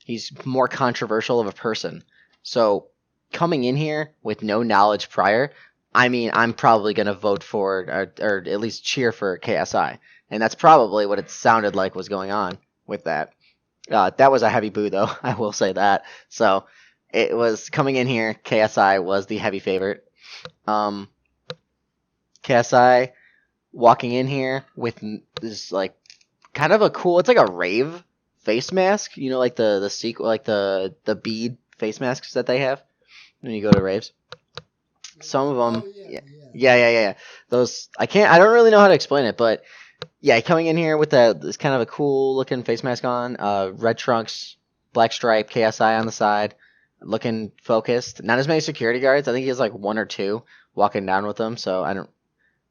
He's more controversial of a person. So coming in here with no knowledge prior, I mean, I'm probably going to vote for or at least cheer for KSI. And that's probably what it sounded like was going on with that. That was a heavy boo, though. I will say that. So it was coming in here. KSI was the heavy favorite. KSI walking in here with this kind of a cool. It's like a rave face mask. Like the sequel, like the bead face masks that they have when you go to raves. Some of them, yeah. Those I don't really know how to explain it, but yeah, coming in here with this kind of a cool looking face mask on, red trunks, black stripe, KSI on the side, looking focused. Not as many security guards. I think he has like one or two walking down with him. So I don't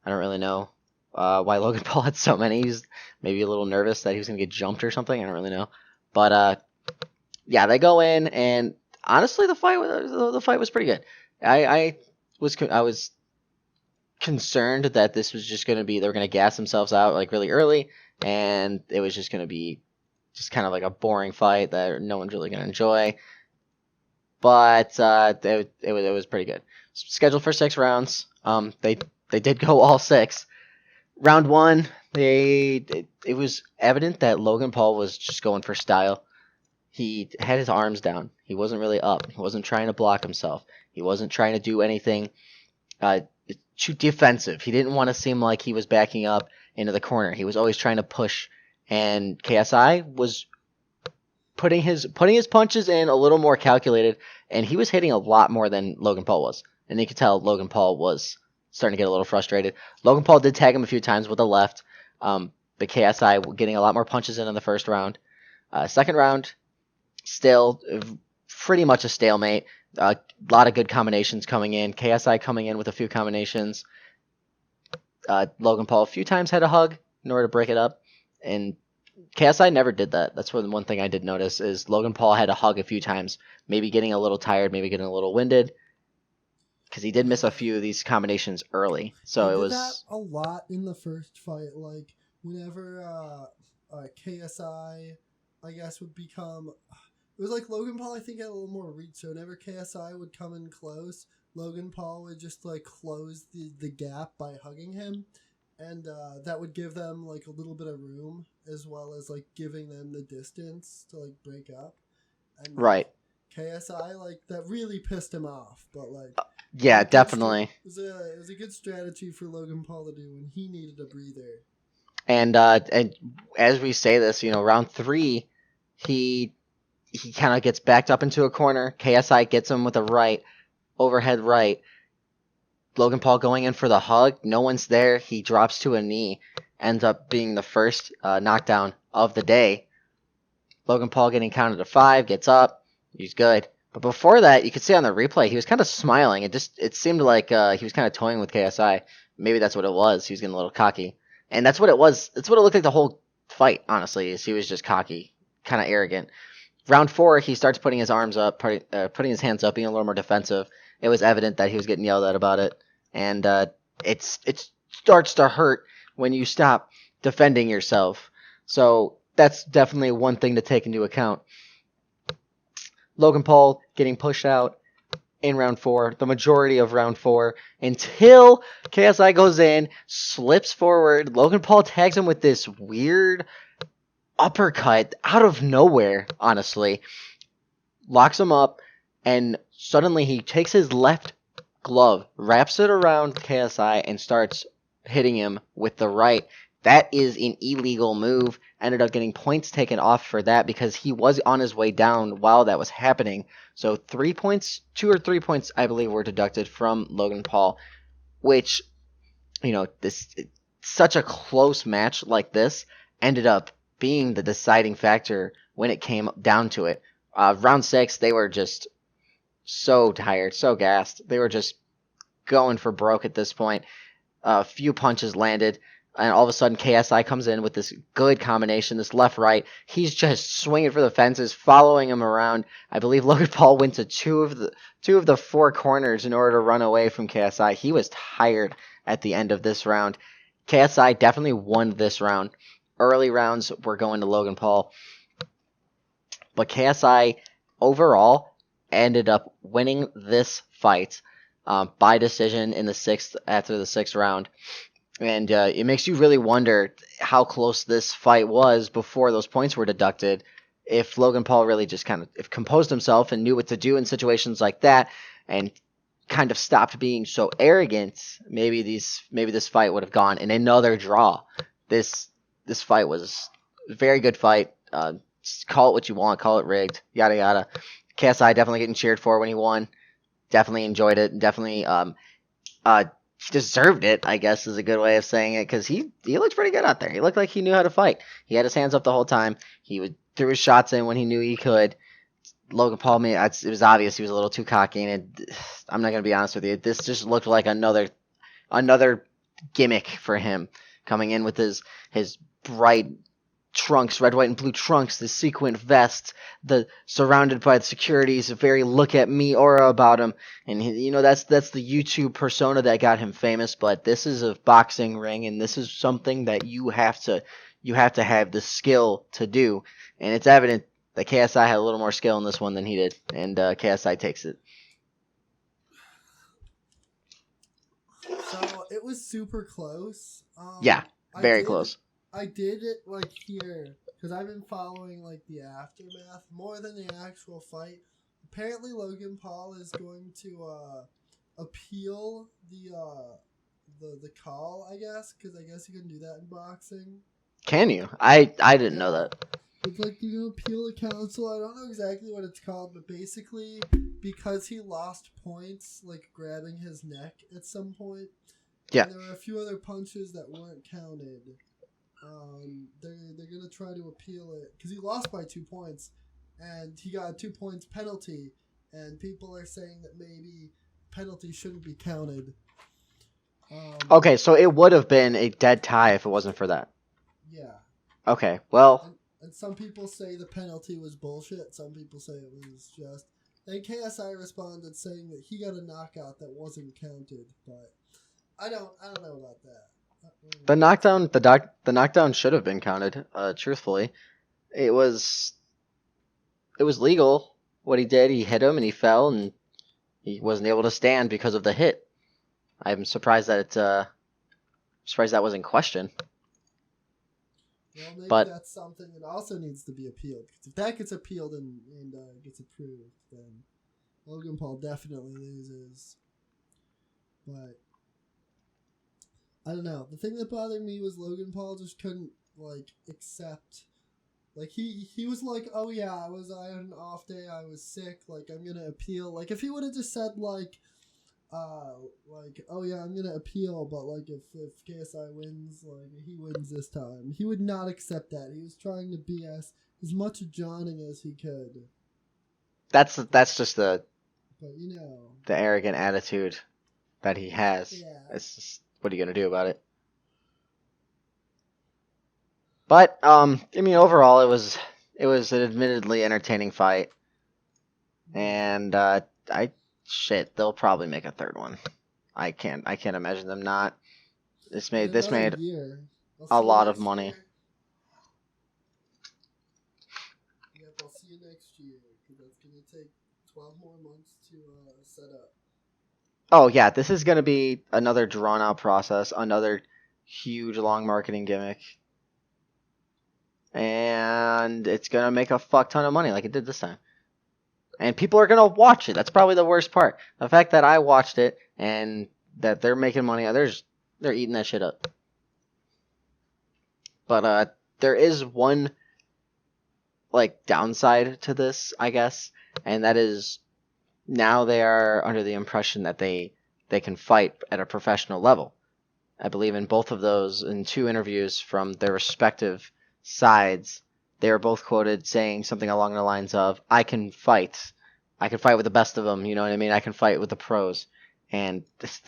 really know why Logan Paul had so many. He's maybe a little nervous that he was gonna get jumped or something. I don't really know, but yeah, they go in, and honestly, the fight was pretty good. I was concerned that this was just going to be, they were going to gas themselves out like really early, and it was just going to be just kind of like a boring fight that no one's really going to enjoy. But it was pretty good. Scheduled for 6 rounds. They did go all 6. Round 1, it was evident that Logan Paul was just going for style. He had his arms down. He wasn't really up. He wasn't trying to block himself. He wasn't trying to do anything too defensive. He didn't want to seem like he was backing up into the corner. He was always trying to push, and KSI was putting his punches in a little more calculated, and he was hitting a lot more than Logan Paul was. And you could tell Logan Paul was starting to get a little frustrated. Logan Paul did tag him a few times with the left, but KSI getting a lot more punches in the first round. Second round, still pretty much a stalemate. A lot of good combinations coming in. KSI coming in with a few combinations. Logan Paul a few times had a hug in order to break it up, and KSI never did that. That's one thing I did notice is Logan Paul had a hug a few times, maybe getting a little tired, maybe getting a little winded, because he did miss a few of these combinations early. So it was that a lot in the first fight. Like whenever KSI, I guess, would become. It was like Logan Paul, I think, had a little more reach. So whenever KSI would come in close, Logan Paul would just close the gap by hugging him, and that would give them a little bit of room, as well as giving them the distance to break up. And right. KSI that really pissed him off, but yeah, definitely. It was a good strategy for Logan Paul to do when he needed a breather. And as we say this, round 3, he kind of gets backed up into a corner. KSI gets him with a right, overhead right. Logan Paul going in for the hug. No one's there. He drops to a knee. Ends up being the first knockdown of the day. Logan Paul getting counted to 5, gets up. He's good. But before that, you could see on the replay, he was kind of smiling. It seemed like he was kind of toying with KSI. Maybe that's what it was. He was getting a little cocky. And that's what it was. That's what it looked like the whole fight, honestly, is he was just cocky, kind of arrogant. Round 4, he starts putting his arms up, putting his hands up, being a little more defensive. It was evident that he was getting yelled at about it, and it starts to hurt when you stop defending yourself. So that's definitely one thing to take into account. Logan Paul getting pushed out in round 4, the majority of round 4, until KSI goes in, slips forward. Logan Paul tags him with this weird uppercut out of nowhere, honestly. Locks him up, and suddenly he takes his left glove, wraps it around KSI, and starts hitting him with the right. that is an illegal move. Ended up getting points taken off for that because he was on his way down while that was happening. So 3 points, 2 or 3 points, I believe, were deducted from Logan Paul, which, this such a close match like this ended up being the deciding factor when it came down to it. Round 6, they were just so tired, so gassed. They were just going for broke at this point. A few punches landed, and all of a sudden KSI comes in with this good combination, this left-right. He's just swinging for the fences, following him around. I believe Logan Paul went to two of the 4 corners in order to run away from KSI. He was tired at the end of this round. KSI definitely won this round. Early rounds were going to Logan Paul, but KSI overall ended up winning this fight by decision in the 6th after the 6th round. And it makes you really wonder how close this fight was before those points were deducted. If Logan Paul really just kind of composed himself and knew what to do in situations like that, and kind of stopped being so arrogant, maybe this fight would have gone in another draw. This fight was a very good fight. Call it what you want, call it rigged, yada yada. KSI definitely getting cheered for when he won. Definitely enjoyed it. Definitely he deserved it, I guess is a good way of saying it, because he looked pretty good out there. He looked like he knew how to fight. He had his hands up the whole time. He threw his shots in when he knew he could. Logan Paul, it was obvious he was a little too cocky, and I'm not going to be honest with you. This just looked like another gimmick for him, coming in with his bright trunks, red, white, and blue trunks, the sequin vest, the surrounded by the securities, a very look at me aura about him, and that's the YouTube persona that got him famous. But this is a boxing ring, and this is something that you have to have the skill to do, and it's evident that KSI had a little more skill in this one than he did, and KSI takes it. So it was super close. Yeah, very close. I did it here because I've been following the aftermath more than the actual fight. Apparently, Logan Paul is going to appeal the call, I guess, because I guess you can do that in boxing. Can you? I didn't know that. It's you can appeal the council. I don't know exactly what it's called, but basically, because he lost points, grabbing his neck at some point. Yeah. And there were a few other punches that weren't counted. They're gonna try to appeal it because he lost by 2 points, and he got a 2 points penalty, and people are saying that maybe penalty shouldn't be counted. Okay, so it would have been a dead tie if it wasn't for that. Yeah. Okay, well. And some people say the penalty was bullshit. Some people say it was just. And KSI responded saying that he got a knockout that wasn't counted, but I don't know about that. The knockdown should have been counted. Truthfully, it was legal what he did. He hit him and he fell, and he wasn't able to stand because of the hit. I'm surprised that that wasn't questioned. Well, maybe that's something that also needs to be appealed. Because if that gets appealed and gets approved, then Logan Paul definitely loses. But I don't know. The thing that bothered me was Logan Paul just couldn't accept. He was like, oh yeah, I had an off day, I was sick, I'm gonna appeal. If he would have just said oh yeah, I'm gonna appeal, but if KSI wins, he wins this time. He would not accept that. He was trying to BS as much Johnning as he could. That's just the the arrogant attitude that he has. Yeah. It's just, what are you gonna do about it? But overall, it was an admittedly entertaining fight, and they'll probably make a third one. I can't imagine them not. This made a lot of money. Yep, I'll see you next year, because that's gonna take 12 more months to set up. Oh yeah, this is gonna be another drawn out process, another huge long marketing gimmick. And it's going to make a fuck ton of money like it did this time. And people are going to watch it. That's probably the worst part. The fact that I watched it and that they're making money, they're eating that shit up. But there is one like downside to this, I guess, and that is now they are under the impression that they can fight at a professional level. I believe in both of those, in 2 interviews from their respective sides, they were both quoted saying something along the lines of, "I can fight. I can fight with the best of them. You know what I mean? I can fight with the pros." And that's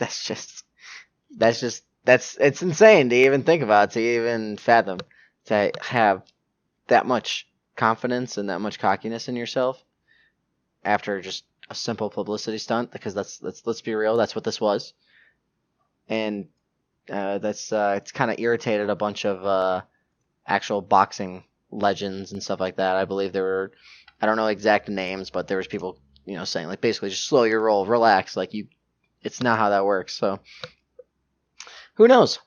it's insane to even think about, to even fathom, to have that much confidence and that much cockiness in yourself after just a simple publicity stunt. Because let's be real, that's what this was. And that's it's kind of irritated a bunch of actual boxing legends and stuff like that. I believe there were, I don't know exact names, but there was people, saying like basically just slow your roll, relax, like it's not how that works. So who knows?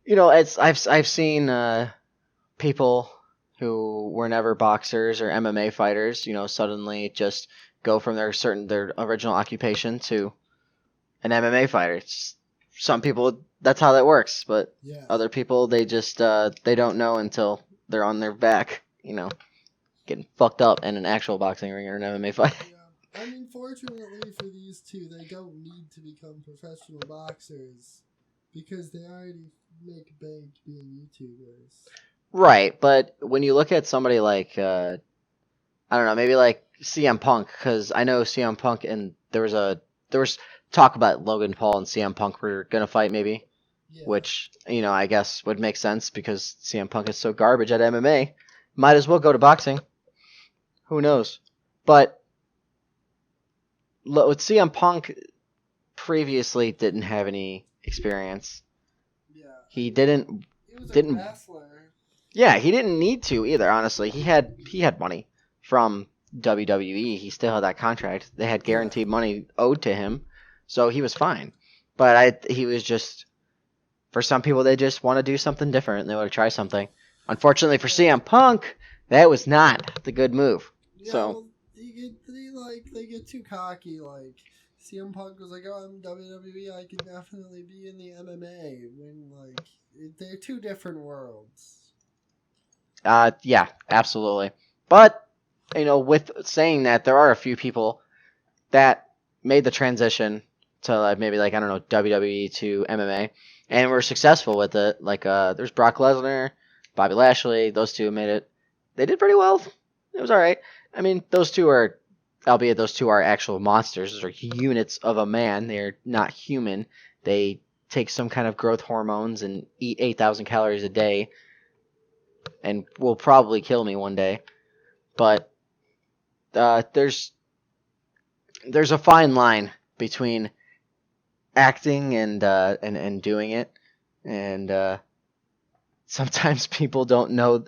It's I've seen people who were never boxers or MMA fighters, suddenly just go from their original occupation to an MMA fighter. Some people, that's how that works, but Yeah. other people, they just they don't know until they're on their back, getting fucked up in an actual boxing ring or an MMA fight. Yeah. I mean, fortunately for these two, they don't need to become professional boxers because they already make bank being YouTubers. Right, but when you look at somebody like I don't know, maybe like CM Punk, because I know CM Punk, and there was talk about Logan Paul and CM Punk were gonna fight maybe, Yeah. which I guess would make sense because CM Punk is so garbage at MMA. Might as well go to boxing. Who knows? But with CM Punk, previously didn't have any experience. Yeah. He was a wrestler. Yeah, he didn't need to either. Honestly, he had money from WWE. He still had that contract. They had guaranteed money owed to him, so he was fine. But he was just, for some people, they just want to do something different and they want to try something. Unfortunately for CM Punk, that was not the good move. Yeah, So well, they get too cocky. Like CM Punk was like, "Oh, I'm WWE. I could definitely be in the MMA." When they're two different worlds. yeah, absolutely. But with saying that, there are a few people that made the transition to maybe I don't know, WWE to MMA, and were successful with it. Like there's Brock Lesnar, Bobby Lashley. Those two made it. They did pretty well. It was all right. I mean, albeit those two are actual monsters. Those are units of a man. They're not human. They take some kind of growth hormones and eat 8,000 calories a day, and will probably kill me one day. But there's a fine line between acting and doing it, and sometimes people don't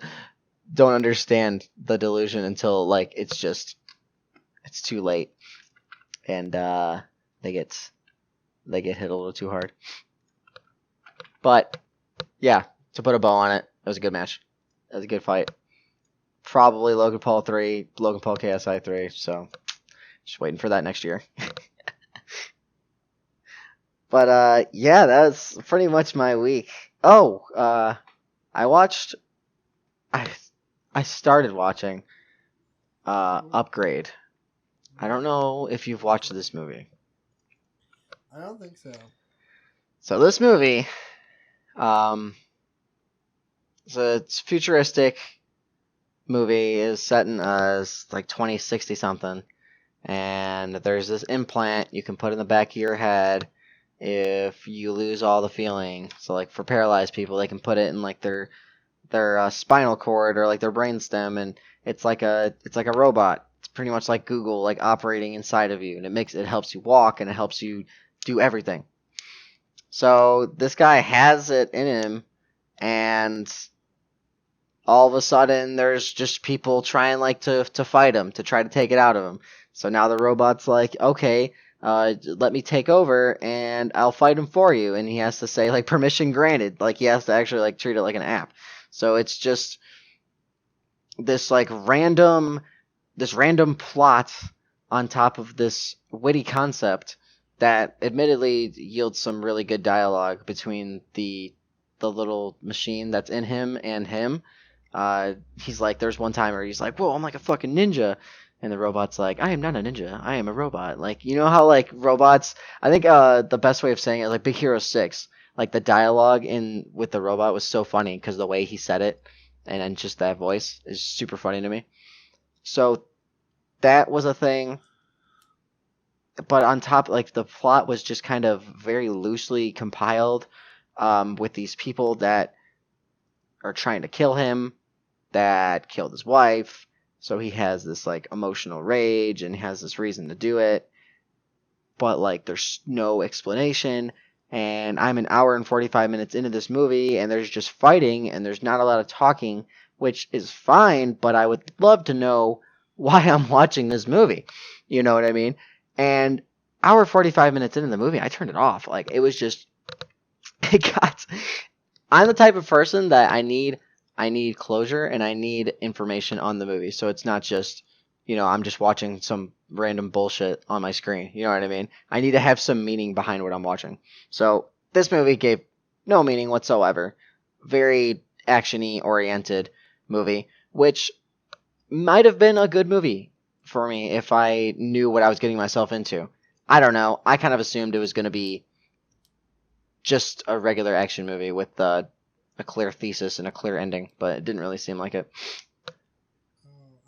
understand the delusion until it's too late, and they get hit a little too hard. But yeah, to put a bow on it, it was a good match. It was a good fight. Probably Logan Paul KSI 3. So just waiting for that next year. But yeah, that's pretty much my week. Oh, I started watching Upgrade. I don't know if you've watched this movie. I don't think so. So this movie, it's a futuristic movie, is set in 2060 something, and there's this implant you can put in the back of your head if you lose all the feeling. So for paralyzed people, they can put it in their spinal cord or their brainstem, and it's like a robot. It's pretty much like Google, operating inside of you, and it helps you walk and it helps you do everything. So this guy has it in him, and all of a sudden there's just people trying to fight him, to try to take it out of him. So now the robot's like, okay, let me take over and I'll fight him for you, and he has to say permission granted. He has to actually treat it like an app. So it's just this random plot on top of this witty concept that admittedly yields some really good dialogue between the the little machine that's in him and him. He's like, there's one time where he's like, "Whoa, I'm like a fucking ninja," and the robot's like, "I am not a ninja. I am a robot." Like, you know how like robots. I think the best way of saying it is like Big Hero 6. Like the dialogue in with the robot was so funny because the way he said it, and then just that voice is super funny to me. So that was a thing. But on top, like the plot was just kind of very loosely compiled, with these people that are trying to kill him, that killed his wife. So he has this like emotional rage and has this reason to do it. But like there's no explanation. And I'm an hour and 45 minutes into this movie and there's just fighting and there's not a lot of talking, which is fine, but I would love to know why I'm watching this movie. You know what I mean? And hour 45 minutes into the movie, I turned it off. Like it was just it got I'm the type of person that I need closure and I need information on the movie. So it's not just, I'm just watching some random bullshit on my screen. You know what I mean? I need to have some meaning behind what I'm watching. So this movie gave no meaning whatsoever. Very actiony oriented movie, which might have been a good movie for me if I knew what I was getting myself into. I don't know. I kind of assumed it was going to be just a regular action movie with a clear thesis and a clear ending, but it didn't really seem like it.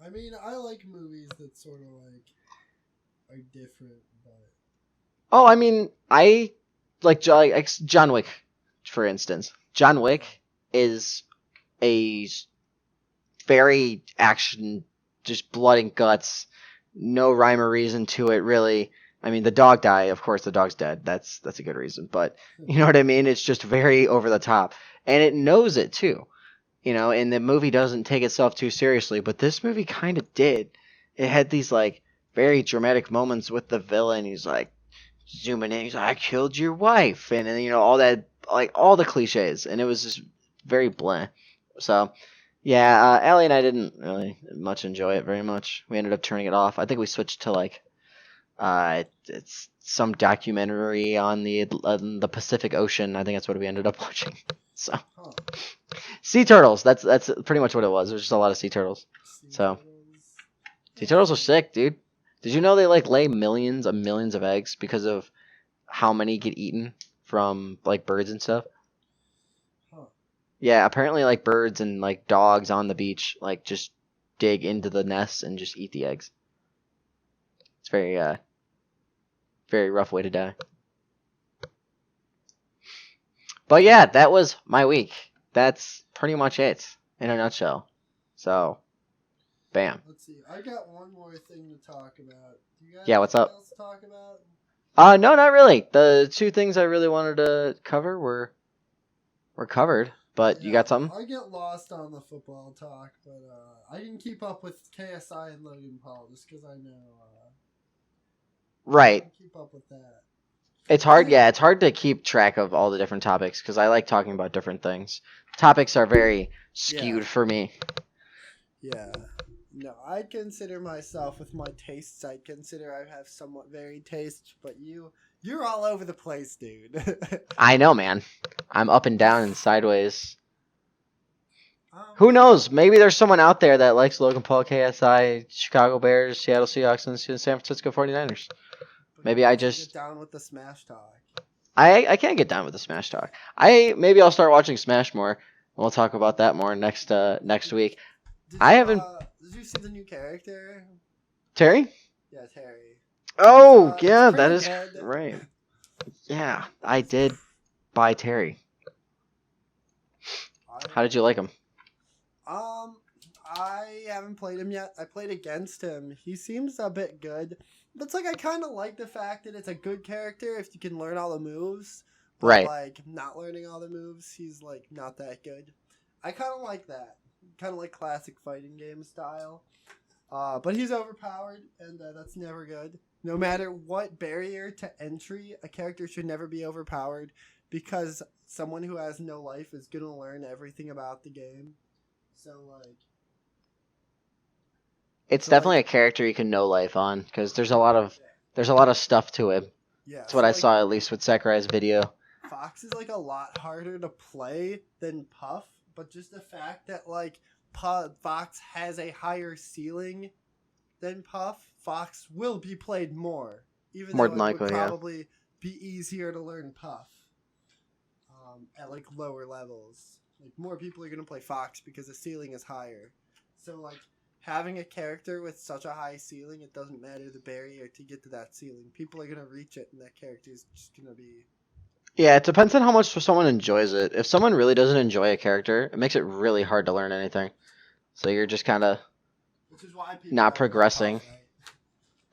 I mean, I like movies that sort of like are different, but Oh, I mean, I like John Wick, for instance. John Wick is a very action, just blood and guts, no rhyme or reason to it, really. I mean, the dog died. Of course, the dog's dead. That's a good reason. But you know what I mean? It's just very over the top, and it knows it too. And the movie doesn't take itself too seriously. But this movie kind of did. It had these like very dramatic moments with the villain. He's like zooming in. He's like, "I killed your wife," and then all that, like all the cliches, and it was just very bland. So. Yeah, Allie and I didn't really much enjoy it very much. We ended up turning it off. I think we switched to like it's some documentary on the Pacific Ocean. I think that's what we ended up watching. So, sea turtles. That's pretty much what it was. There's just a lot of sea turtles. Sea turtles are sick, dude. Did you know they like lay millions of eggs because of how many get eaten from like birds and stuff? Yeah, apparently like birds and like dogs on the beach like just dig into the nests and just eat the eggs. It's very rough way to die. But yeah, that was my week. That's pretty much it in a nutshell. So, bam. Let's see. I got one more thing to talk about. Do you guys Yeah, what's up? else to talk about? No, not really. The two things I really wanted to cover were covered. But you got something? I get lost on the football talk, but I didn't keep up with KSI and Logan Paul just because I know. Right. I keep up with that. It's hard. Yeah, it's hard to keep track of all the different topics because I like talking about different things. Topics are very skewed for me. Yeah. No, I consider myself, with my tastes, I consider I have somewhat varied taste, but you're all over the place, dude. I know, man. I'm up and down and sideways. Who knows? Maybe there's someone out there that likes Logan Paul, KSI, Chicago Bears, Seattle Seahawks, and San Francisco 49ers. Maybe I just get down with the Smash talk. I can't get down with the Smash talk. Maybe I'll start watching Smash more. We'll talk about that more next week. Did you see the new character? Terry? Yeah, Terry. Oh, yeah, that is good. right. Yeah, I did buy Terry. How did you like him? I haven't played him yet. I played against him. He seems a bit good. But it's like I kind of like the fact that it's a good character if you can learn all the moves. But right. Like not learning all the moves, he's like not that good. I kind of like that. Kind of like classic fighting game style. But he's overpowered, and that's never good. No matter what barrier to entry, a character should never be overpowered because someone who has no life is going to learn everything about the game. So, like... It's definitely a character you can know life on, because there's a lot of stuff to him. Yeah, That's what I saw, at least with Sakurai's video. Fox is like a lot harder to play than Puff, but just the fact that like Fox has a higher ceiling than Puff, Fox will be played more, even More though than it likely, would yeah. probably be easier to learn Puff at like lower levels. Like more people are gonna play Fox because the ceiling is higher. So like having a character with such a high ceiling, it doesn't matter the barrier to get to that ceiling. People are gonna reach it, and that character is just gonna be. Yeah, it depends on how much someone enjoys it. If someone really doesn't enjoy a character, it makes it really hard to learn anything. So you're just kind of Which is why people not don't play progressing. Puff,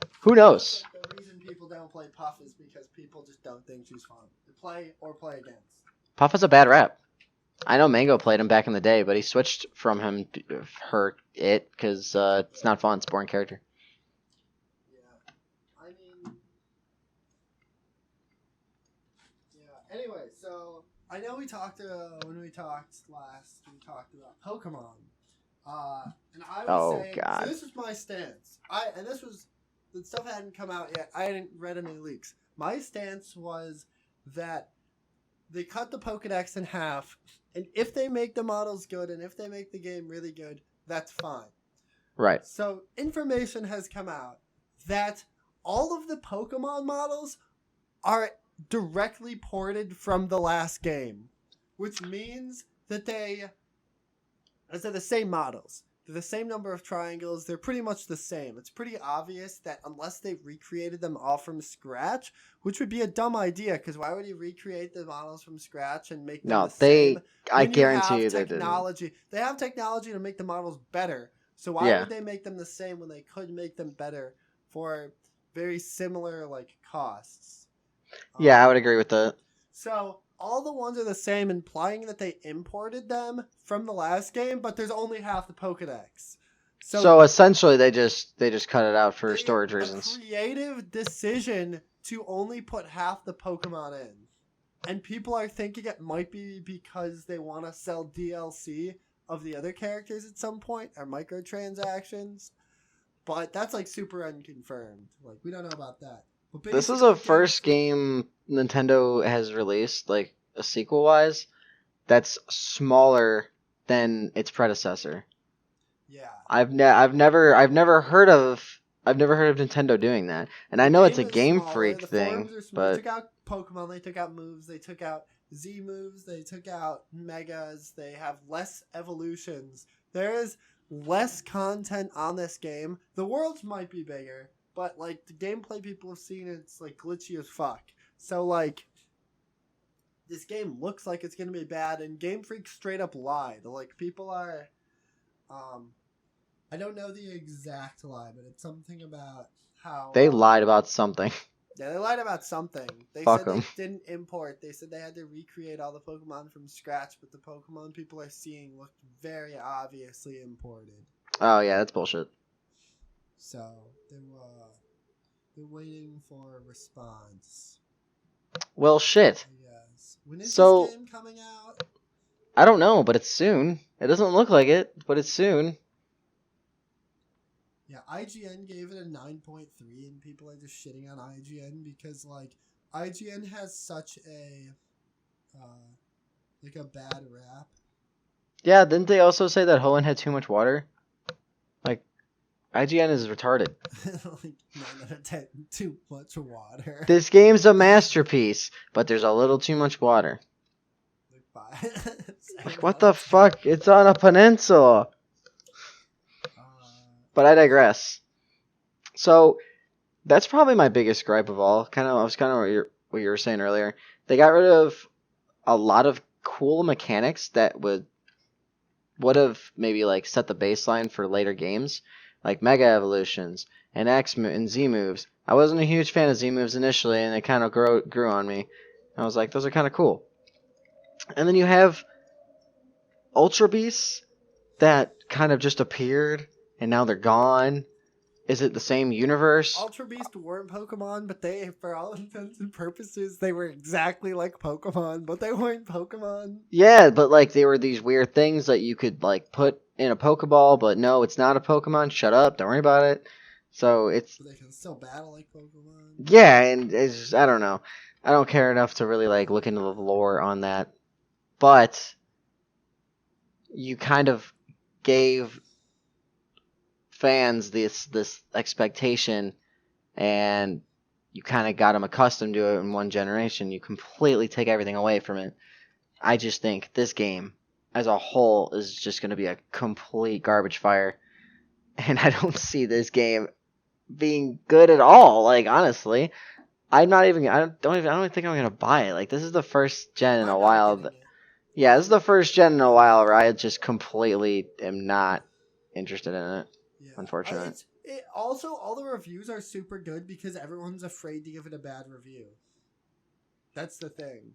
right? Who knows? Like the reason people don't play Puff is because people just don't think she's fun to play or play against. Puff has a bad rap. I know Mango played him back in the day, but he switched from it because it's not fun. It's a boring character. Yeah, I mean, yeah. Anyway, so I know we talked when we talked last. We talked about Pokemon, and I was saying, God. so this was my stance. The stuff hadn't come out yet. I hadn't read any leaks. My stance was that they cut the Pokedex in half, and if they make the models good and if they make the game really good, that's fine. Right. So information has come out that all of the Pokemon models are directly ported from the last game, which means that they're the same models. They're the same number of triangles. They're pretty much the same. It's pretty obvious that unless they recreated them all from scratch, which would be a dumb idea, because why would you recreate the models from scratch and make them the same? I guarantee you they technology. didn't. They have technology to make the models better. So why would they make them the same when they could make them better for very similar like costs? Yeah, I would agree with that. So all the ones are the same, implying that they imported them from the last game, but there's only half the Pokedex. So essentially, they just cut it out for storage reasons. A creative decision to only put half the Pokemon in, and people are thinking it might be because they want to sell DLC of the other characters at some point, or microtransactions. But that's like super unconfirmed. Like we don't know about that. This is the first game Nintendo has released, like a sequel-wise, that's smaller than its predecessor. Yeah. I've never heard of Nintendo doing that, and I know it's a Game Freak thing, but they took out Pokemon, they took out moves, they took out Z moves, they took out Megas, they have less evolutions. There is less content on this game. The worlds might be bigger, but like the gameplay people have seen, it's like glitchy as fuck. So like this game looks like it's gonna be bad, and Game Freak straight up lied. Like people are I don't know the exact lie, but it's something about how they lied about something. Yeah, they lied about something. They Fuck said 'em. they didn't import. They said they had to recreate all the Pokemon from scratch, but the Pokemon people are seeing looked very obviously imported. Oh yeah, that's bullshit. So they're waiting for a response. Well, shit. I guess. When is So- this game coming out? I don't know, but it's soon. It doesn't look like it, but it's soon. Yeah, IGN gave it a 9.3, and people are just shitting on IGN because like IGN has such a like a bad rap. Yeah, didn't they also say that Hoenn had too much water? Like, IGN is retarded. Like 9 out of 10, too much water. This game's a masterpiece, but there's a little too much water. Like 5. Like, what the fuck? It's on a peninsula. But I digress. So, that's probably my biggest gripe of all. I was kind of what you were saying earlier. They got rid of a lot of cool mechanics that would have maybe like set the baseline for later games, like Mega Evolutions and and Z moves. I wasn't a huge fan of Z moves initially, and it kind of grew on me. I was like, those are kind of cool. And then you have Ultra Beasts that kind of just appeared, and now they're gone. Is it the same universe? Ultra Beast weren't Pokemon, but they, for all intents and purposes, they were exactly like Pokemon, but they weren't Pokemon. Yeah, but like they were these weird things that you could like put in a Pokeball, but no, it's not a Pokemon. Shut up, don't worry about it. So it's But they can still battle like Pokemon. yeah, and it's just, I don't know. I don't care enough to really like look into the lore on that. But you kind of gave fans this expectation, and you kind of got them accustomed to it in one generation. You completely take everything away from it. I just think this game as a whole is just going to be a complete garbage fire, and I don't see this game being good at all. Like honestly, I'm not even. I don't even think I'm gonna buy it. Like this is the first gen in a I'm not while. getting it. Yeah, this is the first gen in a while where I just completely am not interested in it. Yeah. Unfortunate. Also, all the reviews are super good because everyone's afraid to give it a bad review. That's the thing.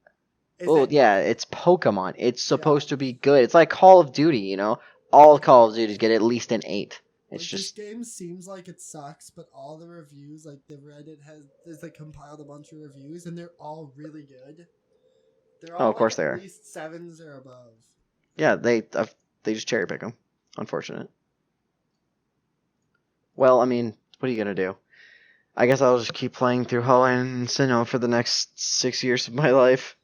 Oh yeah, it's Pokemon. It's supposed to be good. It's like Call of Duty, you know. All Call of Duties get at least an 8. It's like, just this game seems like it sucks, but all the reviews, like the Reddit has like compiled a bunch of reviews, and they're all really good. They're all of course they at are. least 7s or above. Yeah, they just cherry pick them. Unfortunate. Well, I mean, what are you gonna do? I guess I'll just keep playing through Hollow and Sinnoh for the next 6 years of my life.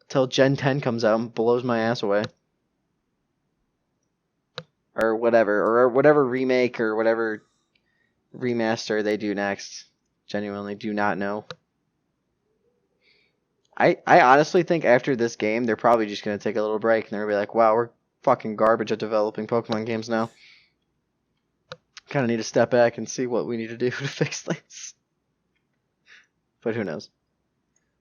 Till Gen 10 comes out and blows my ass away. Or whatever remake or whatever remaster they do next. Genuinely do not know. I honestly think after this game, they're probably just going to take a little break and they're going to be like, wow, we're fucking garbage at developing Pokemon games now. Kind of need to step back and see what we need to do to fix things. But who knows?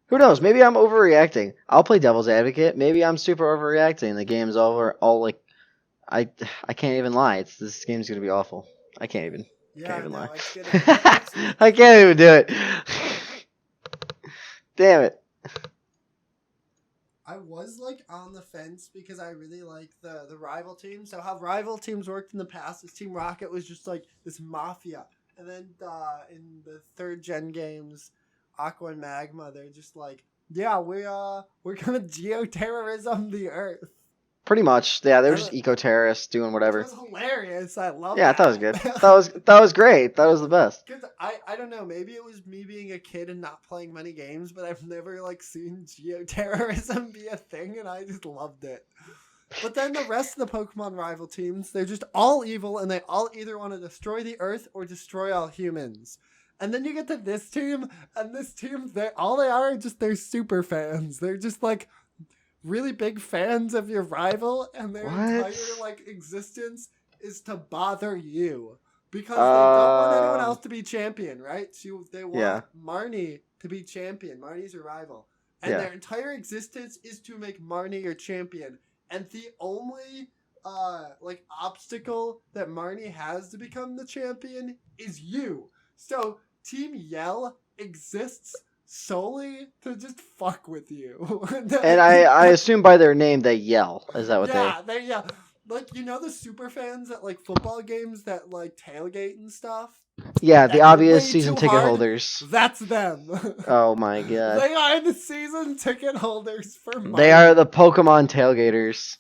Who knows? Maybe I'm overreacting. I'll play devil's advocate. Maybe I'm super overreacting. The game's all like, I can't even lie. This game's going to be awful. I can't even lie. I can't even do it. Damn it. I was like on the fence because I really like the rival team. So how rival teams worked in the past is Team Rocket was just like this mafia, and then in the 3rd gen games, Aqua and Magma, they're just like, yeah, we're gonna geoterrorism the Earth. Pretty much, yeah. They were just eco-terrorists doing whatever. It was hilarious. I love. Yeah, that. I thought it was good. that was great. That was the best. Cause I don't know. Maybe it was me being a kid and not playing many games, but I've never like seen geoterrorism be a thing, and I just loved it. But then the rest of the Pokemon rival teams, they're just all evil, and they all either want to destroy the Earth or destroy all humans. And then you get to this team, and this team, all they are just they're super fans. They're just like really big fans of your rival, and their entire like existence is to bother you because they don't want anyone else to be champion, right? So they want Marnie to be champion. Marnie's your rival, and their entire existence is to make Marnie your champion. And the only like obstacle that Marnie has to become the champion is you. So Team Yell exists solely to just fuck with you. And I assume by their name they yell. Is that what they yell? Like, you know the super fans at like football games that like tailgate and stuff? Yeah, the obvious season ticket holders. That's them. Oh my god. They are the season ticket holders for money. They are the Pokemon tailgaters.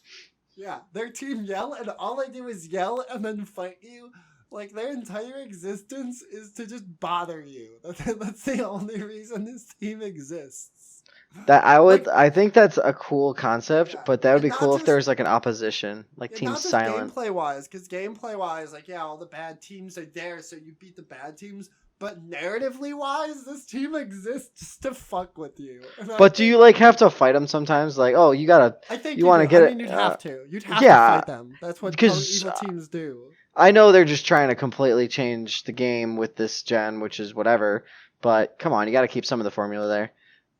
Yeah, their team Yell, and all they do is yell and then fight you. Like, their entire existence is to just bother you. That's the only reason this team exists. I think that's a cool concept, but that would be cool if there was like an opposition, like Team Silent. Gameplay wise, because gameplay wise, like all the bad teams are there, so you beat the bad teams. But narratively wise, this team exists just to fuck with you. But do you like have to fight them sometimes? Like, oh, you gotta. I think you want to get it. You'd have to. You'd have to fight them. That's what evil teams do. I know they're just trying to completely change the game with this gen, which is whatever. But come on, you got to keep some of the formula there.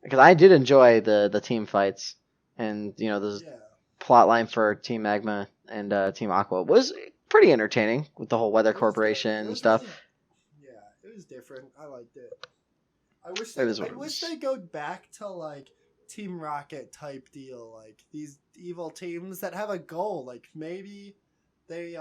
Because I did enjoy the team fights, and you know the plot line for Team Magma and Team Aqua was pretty entertaining with the whole Weather Corporation and stuff. It was different. I liked it. I wish they go back to like Team Rocket type deal, like these evil teams that have a goal. Like maybe they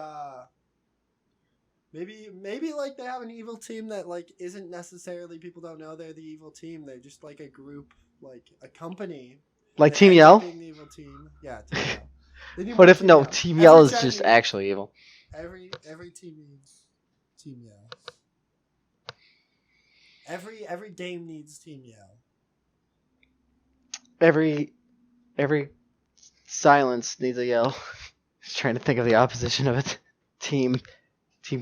maybe like they have an evil team that like isn't necessarily, people don't know they're the evil team. They're just like a group, like a company. Like Team Yell? Being the evil team. Yeah, Team Yell. What if Team Yell is just actually evil? Every team needs Team Yell. Every game needs Team Yell. Every silence needs a yell. Just trying to think of the opposition of it. Team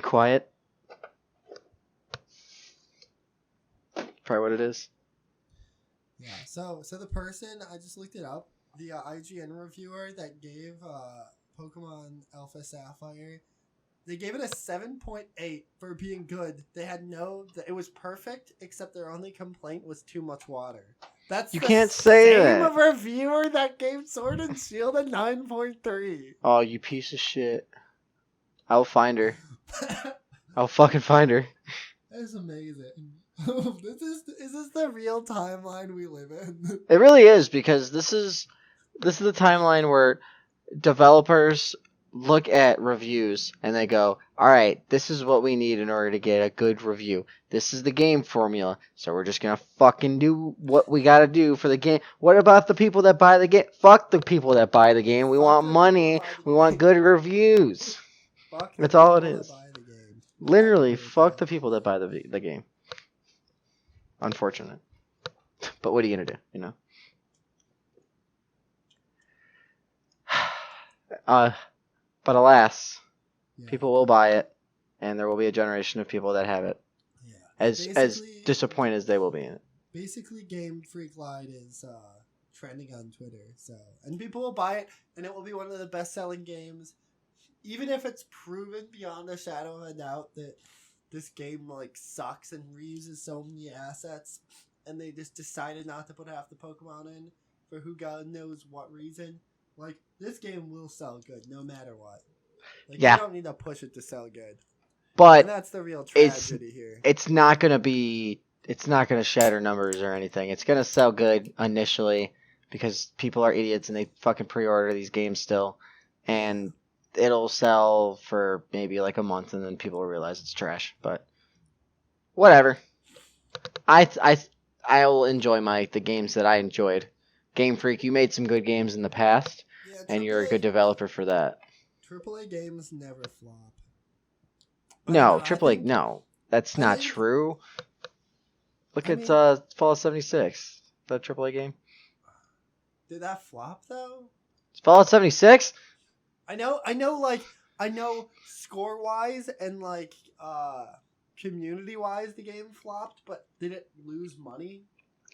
quiet. Probably what it is. Yeah. So the person, I just looked it up. The IGN reviewer that gave Pokemon Alpha Sapphire, they gave it a 7.8 for being good. They had it was perfect, except their only complaint was too much water. That's You the can't say same that. reviewer that gave Sword and Shield a 9.3. Oh, you piece of shit. I'll find her. I'll fucking find her. That's amazing. Is this the real timeline we live in? It really is, because this is the timeline where developers look at reviews and they go, all right, this is what we need in order to get a good review. This is the game formula, so we're just gonna fucking do what we gotta do for the game. What about the people that buy the game? Fuck the people that buy the game. We Fuck want the money. people that buy the We want game. good reviews. Fuck the That's all it people is. that buy the game. Literally, I agree with fuck that. the people that buy the game. Unfortunate. But what are you gonna do, you know? But alas, Yeah. people will buy it, and there will be a generation of people that have it. Yeah. As Basically- disappointed as they will be in it. Basically, Game Freak Light is trending on Twitter, and people will buy it, and it will be one of the best-selling games, even if it's proven beyond a shadow of a doubt that this game like sucks and reuses so many assets, and they just decided not to put half the Pokemon in for who God knows what reason. Like, this game will sell good no matter what. Like, Yeah. you don't need to push it to sell good. And But that's the real it's- tragedy here. it's not gonna shatter numbers or anything. It's gonna sell good initially because people are idiots and they fucking pre-order these games still, and it'll sell for maybe like a month and then people will realize it's trash. But whatever. I'll enjoy the games that I enjoyed. Game Freak, you made some good games in the past, Yeah, and you're a AAA good developer for that. AAA games never flop. No, I AAA, think- no, that's I not think- true. Look I at mean- Fallout 76, that AAA game. Did that flop though? Fallout 76? I know, score wise and like community wise, the game flopped. But did it lose money?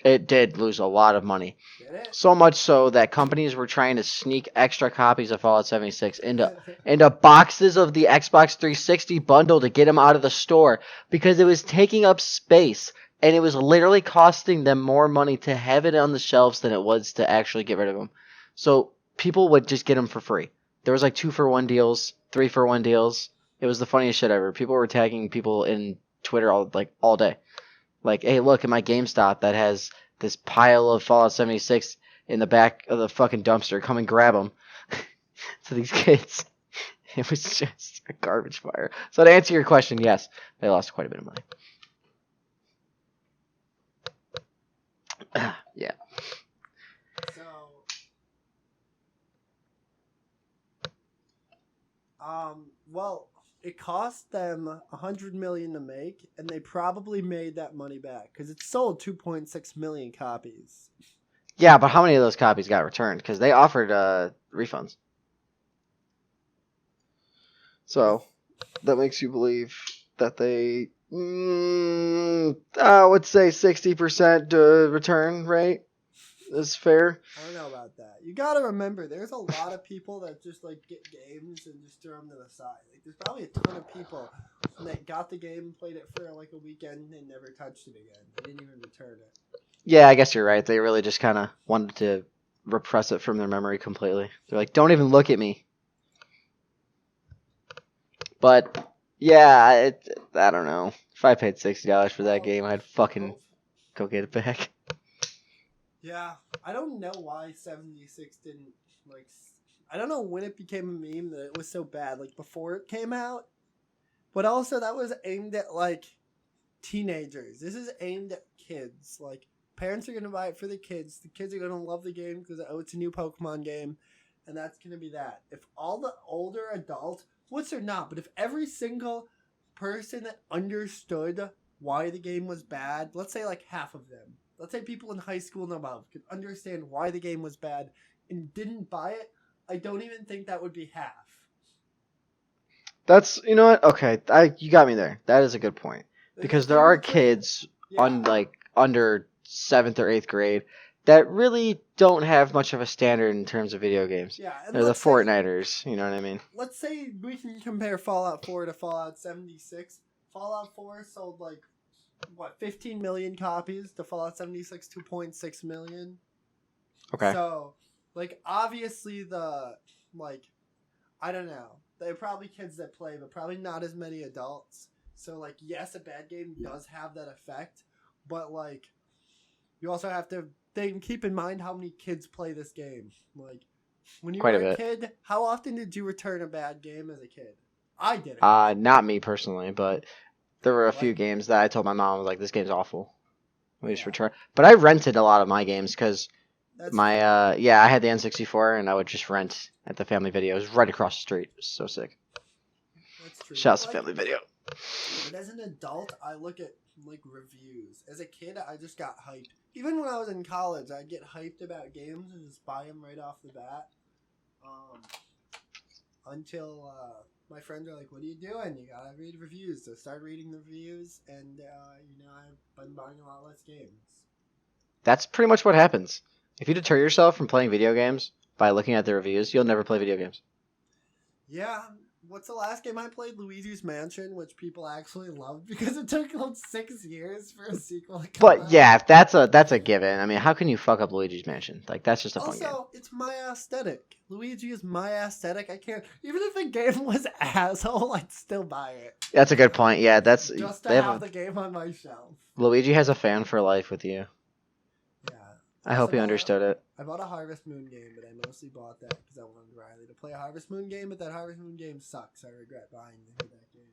It did lose a lot of money. Did it? So much so that companies were trying to sneak extra copies of Fallout 76 into boxes of the Xbox 360 bundle to get them out of the store because it was taking up space and it was literally costing them more money to have it on the shelves than it was to actually get rid of them. So people would just get them for free. There was like 2-for-1 deals, 3-for-1 deals. It was the funniest shit ever. People were tagging people in Twitter all day. Like, hey, look at my GameStop that has this pile of Fallout 76 in the back of the fucking dumpster. Come and grab them. To these kids. It was just a garbage fire. So to answer your question, yes, they lost quite a bit of money. Yeah. So, well, it cost them $100 million to make, and they probably made that money back because it sold 2.6 million copies. Yeah, but how many of those copies got returned? Because they offered refunds. So that makes you believe that they, I would say 60% return rate is fair. I don't know about that. You gotta remember, there's a lot of people that just like get games and just throw them to the side. Like, there's probably a ton of people that got the game, played it for like a weekend, and never touched it again. They didn't even return it. Yeah, I guess you're right. They really just kind of wanted to repress it from their memory completely. They're like, don't even look at me. But yeah, I don't know. If I paid $60 for that game, I'd fucking go get it back. Yeah, I don't know why 76 didn't like. I don't know when it became a meme that it was so bad. Like before it came out, but also that was aimed at like teenagers. This is aimed at kids. Like parents are gonna buy it for the kids. The kids are gonna love the game because it's a new Pokemon game, and that's gonna be that. If all the older adults, which they're not, but if every single person that understood why the game was bad, let's say like half of them, let's say people in high school and above could understand why the game was bad and didn't buy it, I don't even think that would be half. That's, you know what? Okay, you got me there. That is a good point. Like, Because if there they are returned, kids on yeah, like under 7th or 8th grade that really don't have much of a standard in terms of video games. yeah, and They're the Fortniters, you know what I mean? let's say we can compare Fallout 4 to Fallout 76. Fallout 4 sold like what 15 million copies to Fallout 76 2.6 million. Okay. So, like obviously the like I don't know. They're probably kids that play, but probably not as many adults. So like yes, a bad game does have that effect, but like you also have to keep in mind how many kids play this game. Like when you Quite a were a bit. kid, how often did you return a bad game as a kid? I didn't. Not me personally, but there were a few Like, games that I told my mom, I was like, this game's awful. We just yeah, return. But I rented a lot of my games because that's my, fair. yeah, I had the N64 and I would just rent at the Family Video. It was right across the street. It was so sick. That's true. Shouts But to like, Family Video. but as an adult, I look at like reviews. As a kid, I just got hyped. Even when I was in college, I'd get hyped about games and just buy them right off the bat. Until my friends are like, "What are you doing? You gotta read reviews." So start reading the reviews, and I've been buying a lot less games. That's pretty much what happens. If you deter yourself from playing video games by looking at the reviews, you'll never play video games. Yeah. What's the last game I played? Luigi's Mansion, which people actually loved because it took like 6 years for a sequel to come But out. yeah, that's a given. I mean, how can you fuck up Luigi's Mansion? Like that's just a fun game. Also, it's my aesthetic. Luigi is my aesthetic. I can't. Even if the game was asshole, I'd still buy it. That's a good point. Yeah, that's Just to they have have the game on my shelf. Luigi has a fan for life with you. Yeah. I hope you understood it. I bought a Harvest Moon game, but I mostly bought that because I wanted Riley to play a Harvest Moon game, but that Harvest Moon game sucks. I regret buying that game.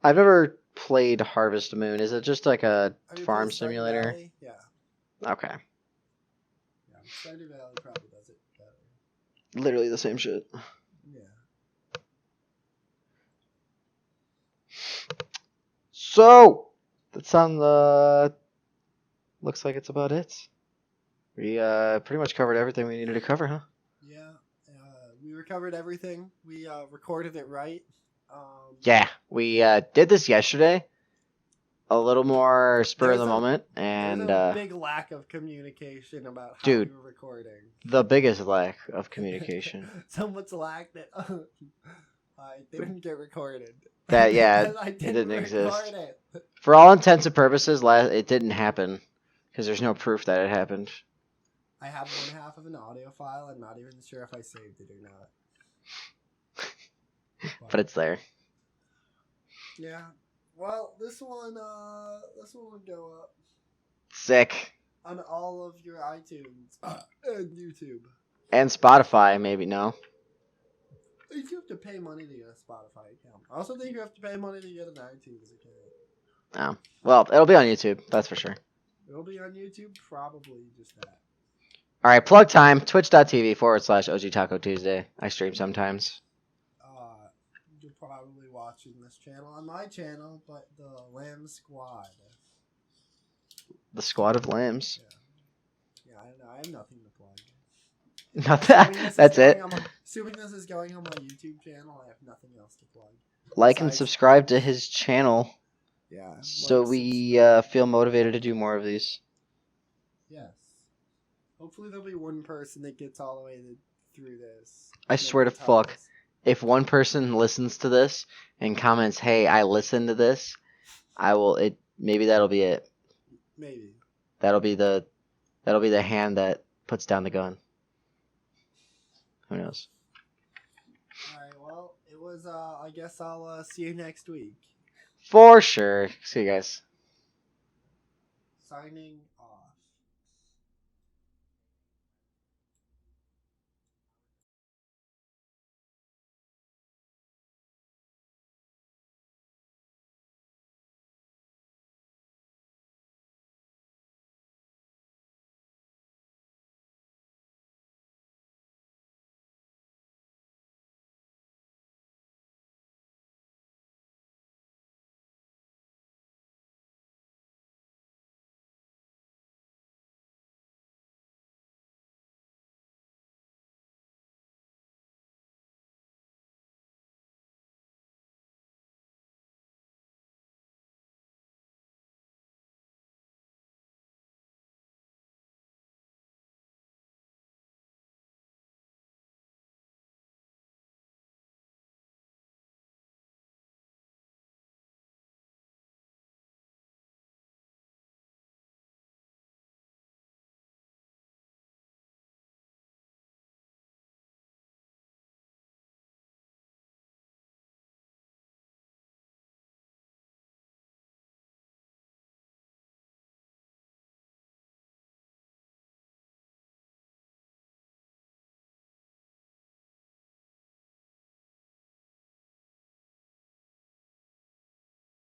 I've never played Harvest Moon. Is it just like a Have you farm played Stardew simulator? Valley? Yeah. Okay. Yeah. Stardew Valley probably does it better. Literally the same shit. Yeah. So, that sounds looks like it's about it. We pretty much covered everything we needed to cover, huh? Yeah. We recovered everything. We recorded it right. Yeah, we did this yesterday. A little more spur of the moment, and there's a big lack of communication about how dude, we were recording. The biggest lack of communication. So much lack that I didn't get recorded. That yeah, I it didn't exist. it. For all intents and purposes, it didn't happen because there's no proof that it happened. I have one half of an audio file. I'm not even sure if I saved it or not. But it's there. Yeah. Well, this one would go up Sick. on all of your iTunes and YouTube. And Spotify, maybe no. I think you have to pay money to get a Spotify account. I also think you have to pay money to get an iTunes account. Oh. Well, it'll be on YouTube, that's for sure. It'll be on YouTube, probably just that. Alright, plug time. Twitch.tv/OG Taco Tuesday. I stream sometimes. You're probably watching this channel on my channel, but the Lamb Squad. The squad of lambs. Yeah, I don't know. I have nothing to plug. Not that. That's it. Assuming this is going on my YouTube channel, I have nothing else to plug. Like and subscribe to his channel. Yeah. So we feel motivated to do more of these. Yes. Hopefully there'll be one person that gets all the way through this. I swear to fuck. If one person listens to this and comments, "Hey, I listened to this," I will. Maybe that'll be it. Maybe. That'll be the hand that puts down the gun. Who knows? All right. Well, it was. I guess I'll see you next week. For sure. See you guys. Signing